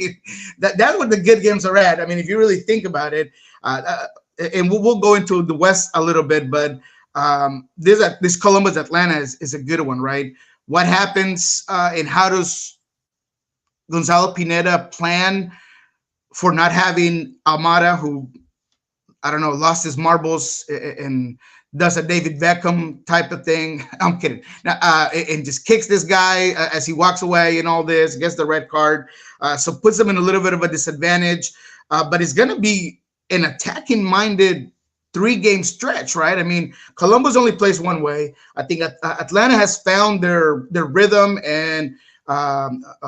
that's where the good games are at. I mean, if you really think about it, and we'll go into the West a little bit, but this Columbus Atlanta is a good one, right? What happens and how does Gonzalo Pineda plan for not having Almada, who, I don't know, lost his marbles and does a David Beckham type of thing? I'm kidding. And just kicks this guy as he walks away and all this, gets the red card. So puts him in a little bit of a disadvantage. But it's going to be an attacking-minded 3-game stretch, right? I mean, Columbus only plays one way. I think Atlanta has found their rhythm, and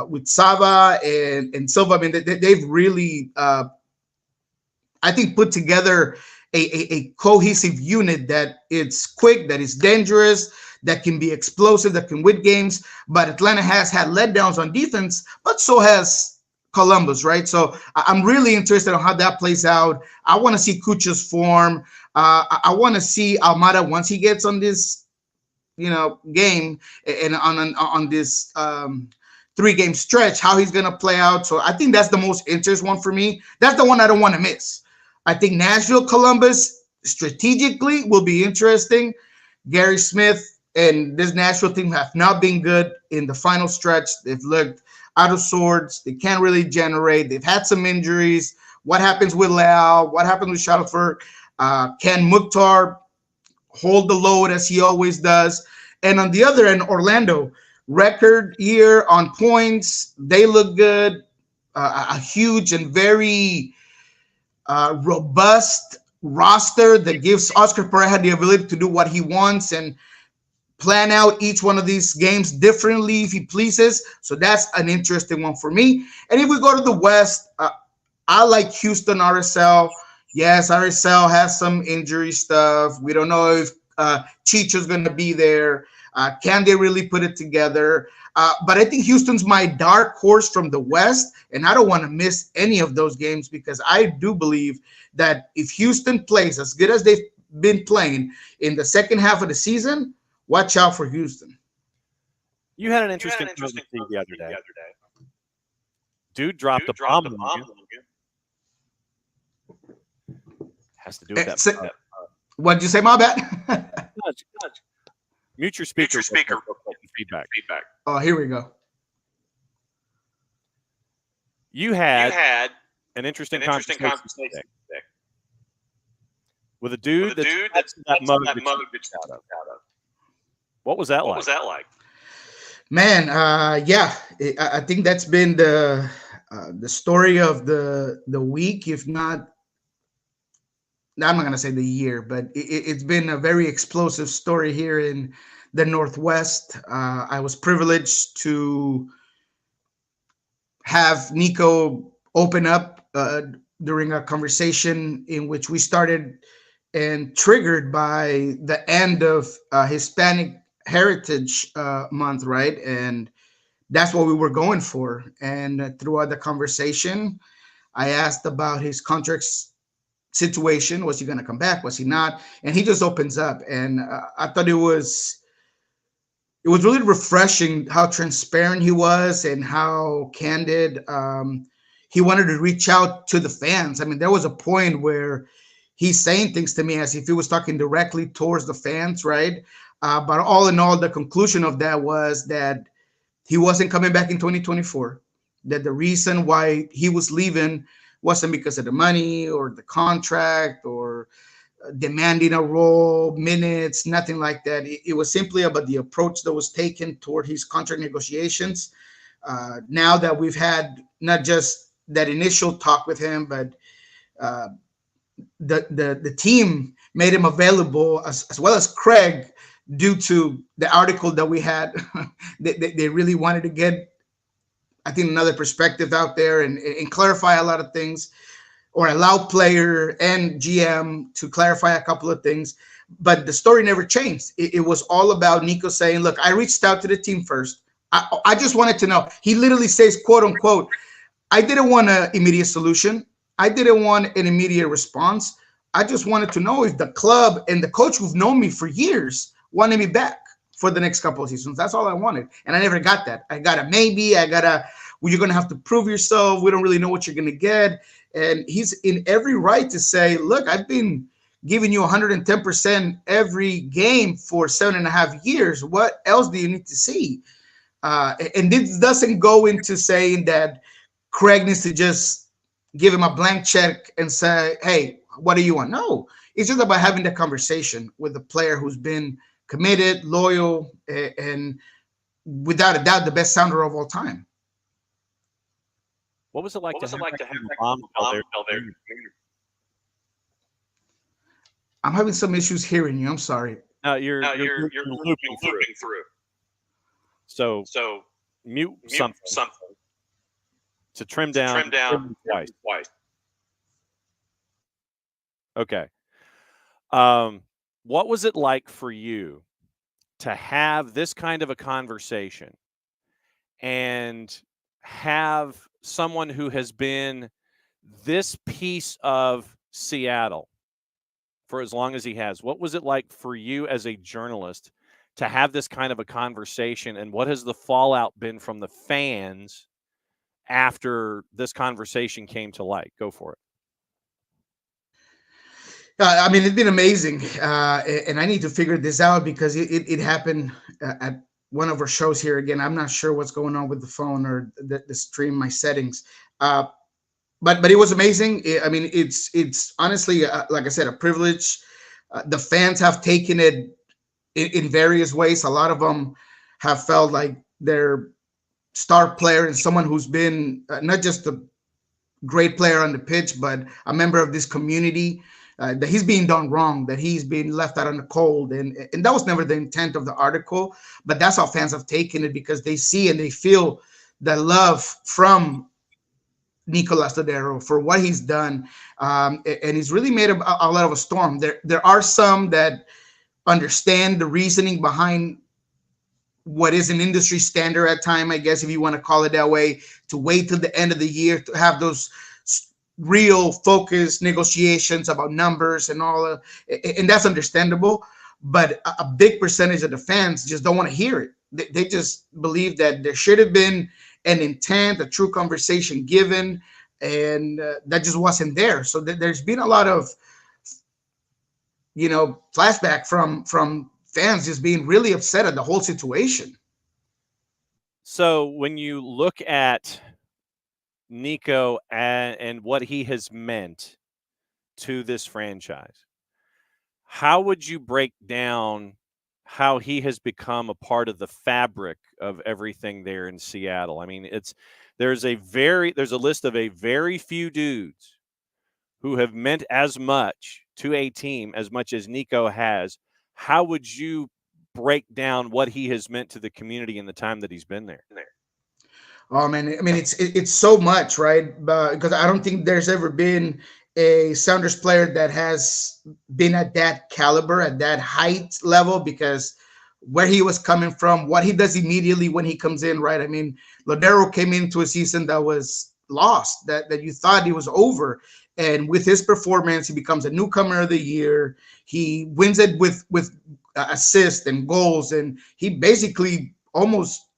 with Sava and Silva, I mean, they've really, I think, put together a cohesive unit that it's quick, that is dangerous, that can be explosive, that can win games. But Atlanta has had letdowns on defense, but so has Columbus, right? So I'm really interested in how that plays out. I want to see Kucha's form. I want to see Almada once he gets on this, game and on this 3-game stretch, how he's going to play out. So I think that's the most interesting one for me. That's the one I don't want to miss. I think Nashville, Columbus, strategically will be interesting. Gary Smith and this Nashville team have not been good in the final stretch. They've looked out of sorts. They can't really generate. They've had some injuries. What happens with Leal? What happens with Shuttleworth? Can Mukhtar hold the load as he always does? And on the other end, Orlando, record year on points. They look good. A huge and very robust roster that gives Oscar Pareja the ability to do what he wants and plan out each one of these games differently if he pleases. So that's an interesting one for me. And if we go to the West, I like Houston RSL. Yes, RSL has some injury stuff. We don't know if Chicho's going to be there. Can they really put it together? But I think Houston's my dark horse from the West, and I don't want to miss any of those games because I do believe that if Houston plays as good as they've been playing in the second half of the season, watch out for Houston. You had an interesting thing the other day. Dude dropped a bomb on you. Has to do with that. What did you say, my bad? Mute your speaker. Feedback. Oh, here we go. You had an interesting conversation with a dude that's that mug out of. What was that like? Man, yeah, I think that's been the story of the week, if not. I'm not going to say the year, but it's been a very explosive story here in the Northwest. I was privileged to have Niko open up during a conversation in which we started and triggered by the end of Hispanic Heritage Month, right? And that's what we were going for. And throughout the conversation, I asked about his contracts situation. Was he going to come back? Was he not? And he just opens up. And I thought it was really refreshing how transparent he was and how candid. He wanted to reach out to the fans. I mean, there was a point where he's saying things to me as if he was talking directly towards the fans, right? But all in all, the conclusion of that was that he wasn't coming back in 2024. that the reason why he was leaving wasn't because of the money or the contract or demanding a role, minutes, nothing like that. It was simply about the approach that was taken toward his contract negotiations. Now that we've had not just that initial talk with him, but uh, the team made him available as well as Craig, due to the article that we had. They really wanted to get, I think, another perspective out there and clarify a lot of things, or allow player and GM to clarify a couple of things. But the story never changed. It was all about Niko saying, look, I reached out to the team first. I just wanted to know. He literally says, quote unquote, I didn't want an immediate solution. I didn't want an immediate response. I just wanted to know if the club and the coach who've known me for years wanted me back for the next couple of seasons. That's all I wanted. And I never got that. I got a maybe. I got a, well, you're going to have to prove yourself. We don't really know what you're going to get. And he's in every right to say, look, I've been giving you 110% every game for 7.5 years. What else do you need to see? And this doesn't go into saying that Craig needs to just give him a blank check and say, hey, what do you want? No, it's just about having the conversation with the player who's been committed, loyal, and without a doubt, the best sounder of all time. What was it like to have the bomb fell there? I'm having some issues hearing you. I'm sorry. No, you're looping through. So mute something to trim down twice. Okay. What was it like for you to have this kind of a conversation and have someone who has been this piece of Seattle for as long as he has? What was it like for you as a journalist to have this kind of a conversation, and what has the fallout been from the fans after this conversation came to light? Go for it. I mean, it's been amazing, and I need to figure this out because it happened at one of our shows here. Again, I'm not sure what's going on with the phone or the stream, my settings, but it was amazing. I mean, it's honestly, like I said, a privilege. The fans have taken it in various ways. A lot of them have felt like their star player and someone who's been not just a great player on the pitch, but a member of this community. That he's being done wrong, that he's being left out in the cold. And that was never the intent of the article, but that's how fans have taken it, because they see and they feel the love from Nicolas Lodero for what he's done. And he's really made a lot of a storm. There are some that understand the reasoning behind what is an industry standard at time, I guess, if you want to call it that way, to wait till the end of the year to have those real focused negotiations about numbers and all and that's understandable. But a big percentage of the fans just don't want to hear it. They just believe that there should have been an intent, a true conversation given, and that just wasn't there. So there's been a lot of, flashback from fans just being really upset at the whole situation. So when you look at Niko and what he has meant to this franchise, how would you break down how he has become a part of the fabric of everything there in Seattle? I mean, there's a list of a very few dudes who have meant as much to a team as much as Niko has. How would you break down what he has meant to the community in the time that he's been there? Oh man, I mean, it's so much, right? Because I don't think there's ever been a Sounders player that has been at that caliber, at that height level, because where he was coming from, what he does immediately when he comes in, right? I mean, Lodero came into a season that was lost, that you thought he was over. And with his performance, he becomes a newcomer of the year. He wins it with assists and goals. And he basically almost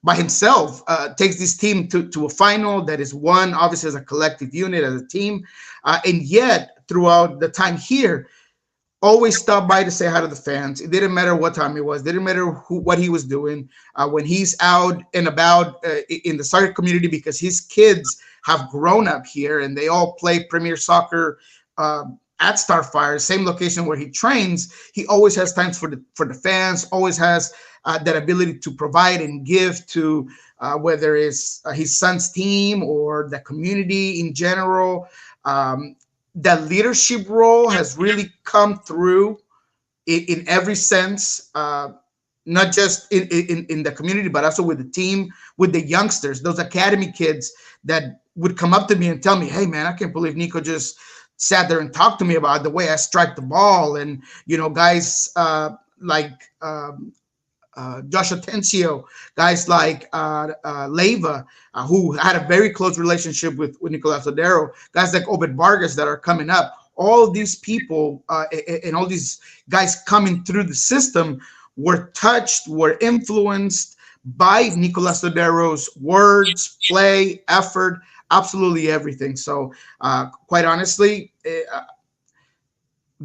by himself takes this team to a final that is won, obviously, as a collective unit, as a team. And yet, throughout the time here, always stopped by to say hi to the fans. It didn't matter what time it was. It didn't matter what he was doing. When he's out and about in the soccer community, because his kids have grown up here and they all play Premier Soccer at Starfire, same location where he trains. He always has times for the fans. Always has that ability to provide and give to whether it's his son's team or the community in general. That leadership role has really come through in every sense, not just in the community, but also with the team, with the youngsters, those academy kids that would come up to me and tell me, hey, man, I can't believe Niko just sat there and talked to me about the way I strike the ball. And, guys like Josh Atencio, guys like Leyva, who had a very close relationship with Nicolas Odero, guys like Obed Vargas that are coming up. All of these people and all these guys coming through the system were touched, were influenced by Nicolas Odero's words, play, effort, absolutely everything. So quite honestly,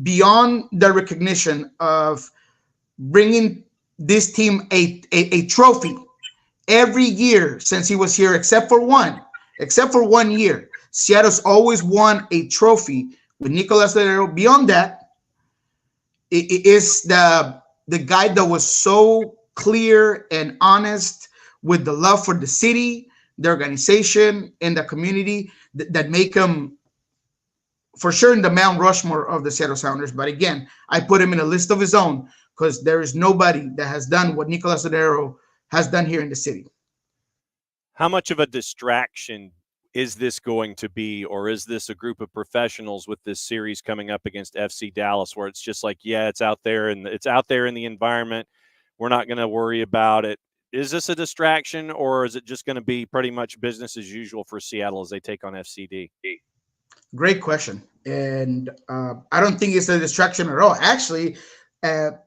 beyond the recognition of bringing this team a trophy every year since he was here, except for one year, Seattle's always won a trophy with Nicolas Odero. Beyond that, it is the guy that was so clear and honest with the love for the city, the organization, and the community that make him for sure in the Mount Rushmore of the Seattle Sounders. But again, I put him in a list of his own because there is nobody that has done what Nicolas Odero has done here in the city. How much of a distraction is this going to be, or is this a group of professionals with this series coming up against FC Dallas, where it's just like, yeah, it's out there and it's out there in the environment, we're not going to worry about it? Is this a distraction, or is it just going to be pretty much business as usual for Seattle as they take on FCD? Great question. And I don't think it's a distraction at all. Actually,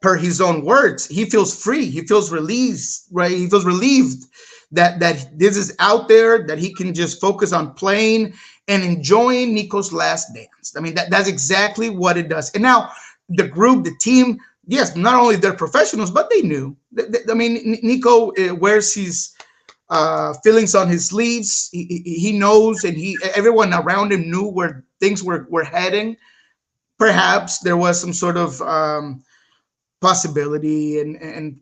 per his own words, he feels free. He feels released, right? He feels relieved that this is out there, that he can just focus on playing and enjoying Niko's last dance. I mean, that's exactly what it does. And now the group, the team, yes, not only they're professionals, but they knew. I mean, Niko wears his feelings on his sleeves. He knows, and everyone around him knew where things were heading. Perhaps there was some sort of possibility, and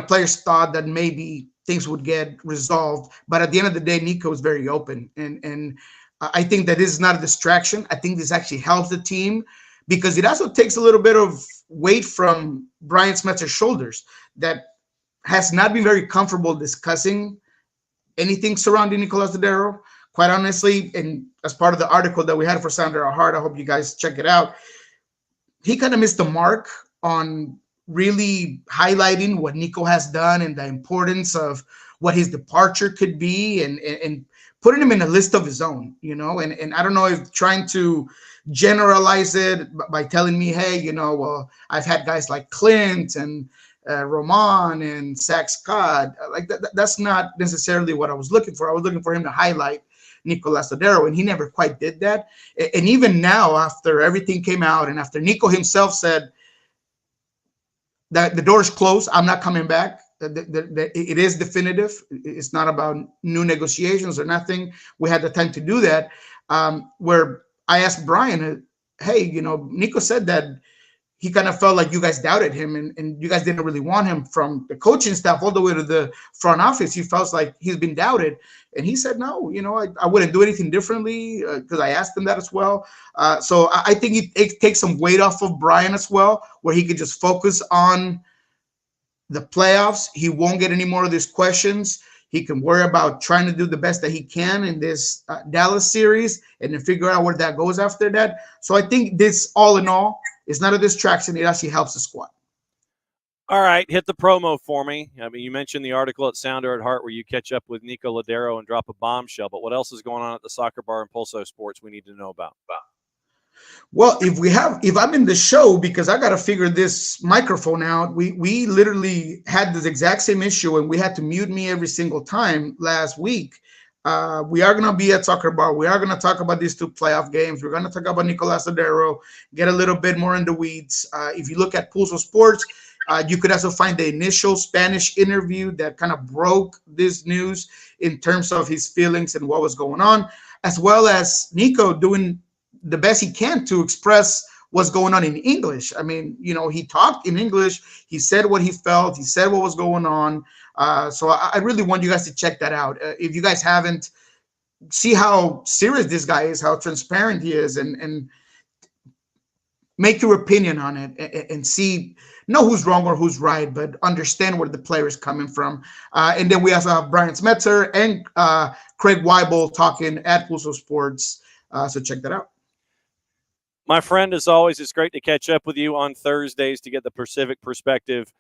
players thought that maybe things would get resolved. But at the end of the day, Niko was very open, and I think that this is not a distraction. I think this actually helps the team because it also takes a little bit of weight from Brian Smetzer's shoulders that has not been very comfortable discussing anything surrounding Nicolas Odero. Quite honestly, and as part of the article that we had for Sounder at Heart, I hope you guys check it out, he kind of missed the mark on really highlighting what Niko has done and the importance of what his departure could be, and putting him in a list of his own, and I don't know if trying to generalize it by telling me, hey, well, I've had guys like Clint and Roman and Zach Scott, like that's not necessarily what I was looking for. I was looking for him to highlight Nicolas Odero, and he never quite did that. And even now, after everything came out and after Niko himself said that the door is closed, I'm not coming back, it is definitive. It's not about new negotiations or nothing. We had the time to do that, where I asked Brian, hey, Niko said that he kind of felt like you guys doubted him and you guys didn't really want him, from the coaching staff all the way to the front office. He felt like he's been doubted. And he said, no, I wouldn't do anything differently, because I asked him that as well. So I think it takes some weight off of Brian as well, where he could just focus on the playoffs. He won't get any more of these questions. He can worry about trying to do the best that he can in this Dallas series and then figure out where that goes after that. So I think this, all in all, it's not a distraction. It actually helps the squad. All right, hit the promo for me. I mean, you mentioned the article at Sounder at Heart where you catch up with Niko Odero and drop a bombshell, but what else is going on at the Soccer Bar and Pulso Sports we need to know about? Well, if I'm in the show, because I got to figure this microphone out, we literally had this exact same issue and we had to mute me every single time last week. We are going to be at Soccer Bar. We are going to talk about these 2 playoff games. We're going to talk about Nicolas Ladero, get a little bit more in the weeds. If you look at Pulso Sports, you could also find the initial Spanish interview that kind of broke this news in terms of his feelings and what was going on, as well as Niko doing the best he can to express what's going on in English. I mean, he talked in English. He said what he felt. He said what was going on. So I really want you guys to check that out. If you guys haven't, see how serious this guy is, how transparent he is, and make your opinion on it and see, know who's wrong or who's right, but understand where the player is coming from. And then we also have Brian Smetzer and Craig Weibel talking at Pulso Sports. So check that out. My friend, as always, it's great to catch up with you on Thursdays to get the Pacific perspective,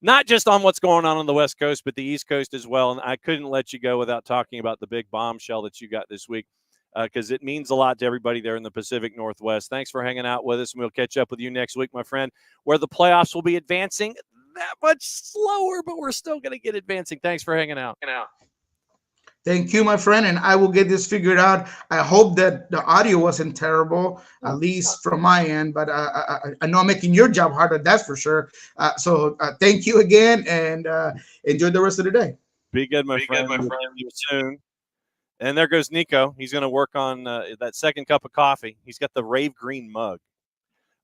not just on what's going on the West Coast, but the East Coast as well. And I couldn't let you go without talking about the big bombshell that you got this week, because it means a lot to everybody there in the Pacific Northwest. Thanks for hanging out with us, and we'll catch up with you next week, my friend, where the playoffs will be advancing that much slower, but we're still going to get advancing. Thanks for hanging out. Thank you, my friend, and I will get this figured out. I hope that the audio wasn't terrible, at least from my end, but I know I'm making your job harder, that's for sure. So thank you again, and enjoy the rest of the day. Be good, my friend. We'll see you soon. And there goes Niko. He's going to work on that second cup of coffee. He's got the rave green mug.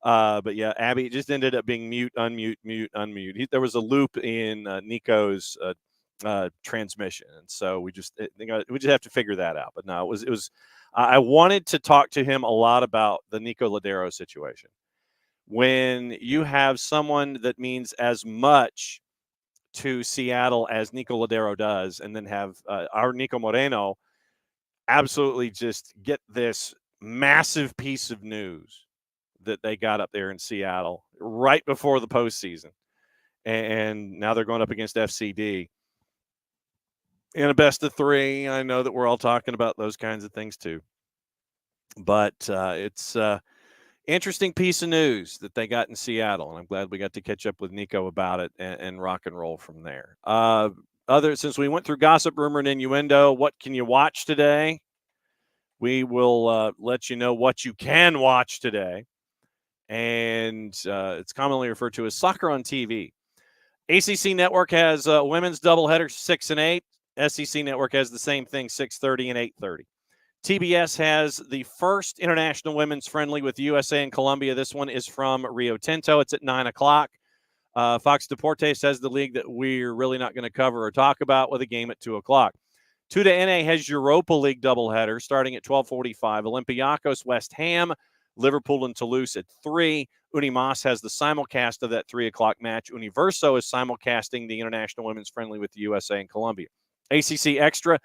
But yeah, Abby, it just ended up being mute, unmute, mute, unmute. There was a loop in Niko's transmission, and so we just have to figure that out. But no, it was I wanted to talk to him a lot about the Niko Ladero situation. When you have someone that means as much to Seattle as Niko Ladero does, and then have our Niko Moreno absolutely just get this massive piece of news that they got up there in Seattle right before the postseason, and now they're going up against FCD in a best of 3. I know that we're all talking about those kinds of things too, but it's interesting piece of news that they got in Seattle, and I'm glad we got to catch up with Niko about it and rock and roll from there. Since we went through gossip, rumor, and innuendo, what can you watch today? We will let you know what you can watch today, and it's commonly referred to as soccer on TV. ACC Network has women's doubleheader 6 and 8. SEC Network has the same thing, 6:30 and 8:30. TBS has the first international women's friendly with USA and Colombia. This one is from Rio Tinto. It's at 9 o'clock. Fox Deportes has the league that we're really not going to cover or talk about, with a game at 2 o'clock. Tuda NA has Europa League doubleheader starting at 12:45. Olympiacos, West Ham, Liverpool and Toulouse at 3. Unimas has the simulcast of that 3 o'clock match. Universo is simulcasting the international women's friendly with the USA and Colombia. ACC Extra,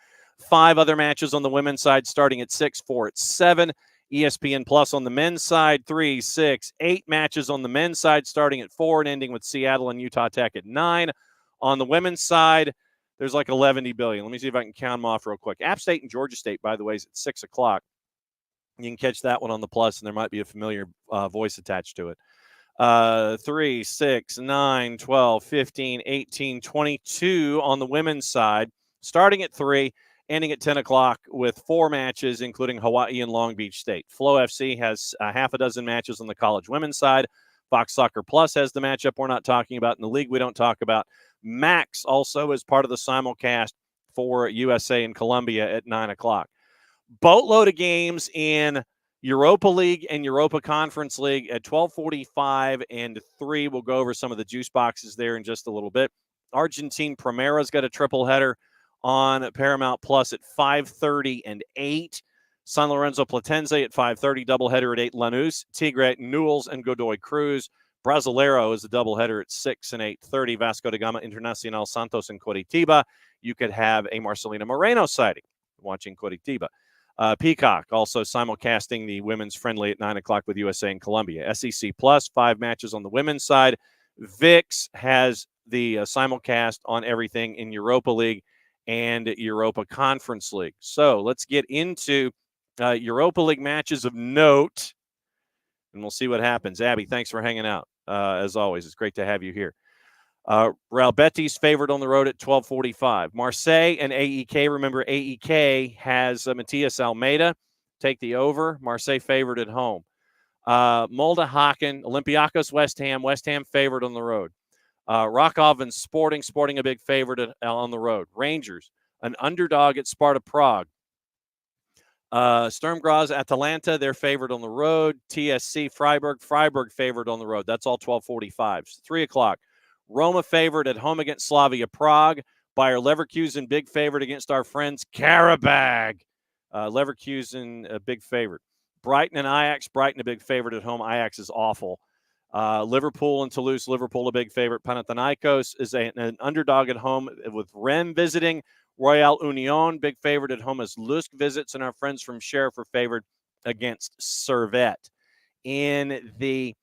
5 other matches on the women's side starting at 6, 4 at 7. ESPN Plus on the men's side, 3, 6, 8 matches on the men's side starting at 4 and ending with Seattle and Utah Tech at 9. On the women's side, there's like 11 billion. Let me see if I can count them off real quick. App State and Georgia State, by the way, is at 6 o'clock. You can catch that one on the Plus, and there might be a familiar voice attached to it. 3, 6, 9, 12, 15, 18, 22 on the women's side, starting at 3, ending at 10 o'clock with 4 matches, including Hawaii and Long Beach State. Flow FC has half a dozen matches on the college women's side. Fox Soccer Plus has the matchup we're not talking about in the league we don't talk about. Max also is part of the simulcast for USA and Colombia at 9 o'clock. Boatload of games in Europa League and Europa Conference League at 12:45 and 3. We'll go over some of the juice boxes there in just a little bit. Argentine Primera's got a triple header on Paramount Plus at 5:30 and 8. San Lorenzo Platense at 5:30, doubleheader at 8. Lanús, Tigre, Newell's, and Godoy Cruz. Brasileiro is a doubleheader at 6 and 8:30. Vasco da Gama, Internacional, Santos, and Coritiba. You could have a Marcelina Moreno sighting watching Coritiba. Peacock also simulcasting the women's friendly at 9 o'clock with USA and Colombia. SEC Plus, 5 matches on the women's side. VIX has the simulcast on everything in Europa League and Europa Conference League. So let's get into Europa League matches of note, and we'll see what happens. Abby, thanks for hanging out. As always, it's great to have you here. Real Betis favored on the road at 12:45. Marseille and AEK. Remember, AEK has Matias Almeida. Take the over. Marseille favored at home. Molde Haken, Olympiacos, West Ham. West Ham favored on the road. Rakov and Sporting a big favorite on the road. Rangers, an underdog at Sparta Prague. Sturm Graz, Atalanta, they're favored on the road. TSC, Freiburg favored on the road. That's all 12:45s. 3 o'clock. Roma favored at home against Slavia Prague. Bayer Leverkusen, big favorite against our friends Karabag. Leverkusen, a big favorite. Brighton and Ajax. Brighton, a big favorite at home. Ajax is awful. Liverpool and Toulouse. Liverpool, a big favorite. Panathinaikos is an underdog at home with Rennes visiting. Royal Union, big favorite at home as Lusk visits, and our friends from Sheriff are favored against Servette. In the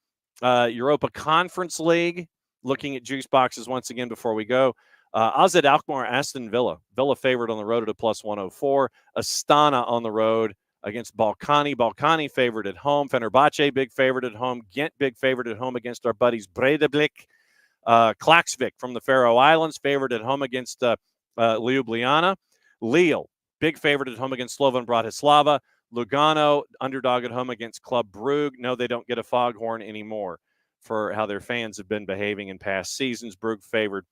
Europa Conference League, looking at juice boxes once again before we go, AZ Alkmaar, Aston Villa. Villa favored on the road at a +104. Astana on the road against Balkani. Balkani favored at home. Fenerbahce, big favorite at home. Ghent, big favorite at home against our buddies Breidablik. Klaksvik from the Faroe Islands, favored at home against Ljubljana. Lille, big favorite at home against Slovan Bratislava. Lugano, underdog at home against Club Brugge. No, they don't get a foghorn anymore for how their fans have been behaving in past seasons. Brugge favored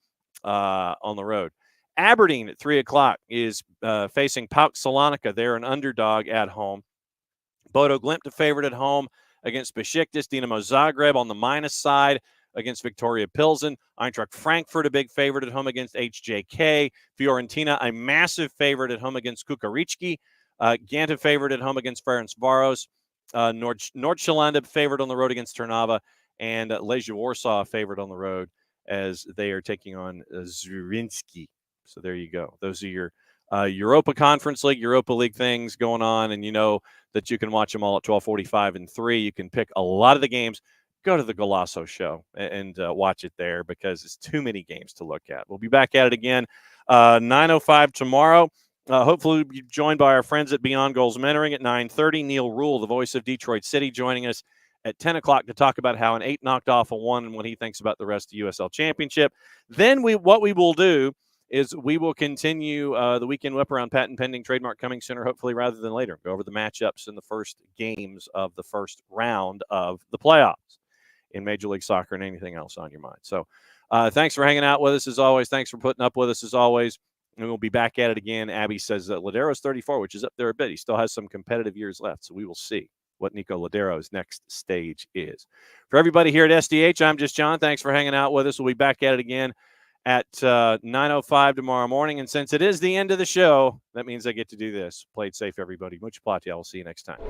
on the road. Aberdeen at 3 o'clock is facing PAOK Salonika. They're an underdog at home. Bodo Glimt, a favorite at home against Besiktas. Dinamo Zagreb on the minus side against Victoria Pilsen. Eintracht Frankfurt, a big favorite at home against HJK. Fiorentina, a massive favorite at home against Kukaricki. Ghent, a favorite at home against Ferencvaros. Nordsjælland, a favorite on the road against Trnava. And Legia Warsaw, a favorite on the road as they are taking on Zrinski. So there you go. Those are your Europa Conference League, Europa League things going on. And you know that you can watch them all at 12:45 and 3. You can pick a lot of the games. Go to the Golasso show and watch it there because it's too many games to look at. We'll be back at it again 9:05 tomorrow. Hopefully we'll be joined by our friends at Beyond Goals Mentoring at 9:30. Neil Rule, the voice of Detroit City, joining us at 10 o'clock to talk about how an 8 knocked off a 1 and what he thinks about the rest of the USL Championship. Then what we will do is we will continue the weekend whip around patent pending trademark coming sooner, hopefully rather than later. Go over the matchups in the first games of the first round of the playoffs in Major League Soccer and anything else on your mind. So thanks for hanging out with us as always. Thanks for putting up with us as always. And we'll be back at it again. Abby says that Ladero's 34, which is up there a bit. He still has some competitive years left. So we will see what Niko Ladero's next stage is. For everybody here at SDH, I'm just John. Thanks for hanging out with us. We'll be back at it again at 9:05 tomorrow morning. And since it is the end of the show, that means I get to do this. Play it safe, everybody. Much plati. I will see you next time.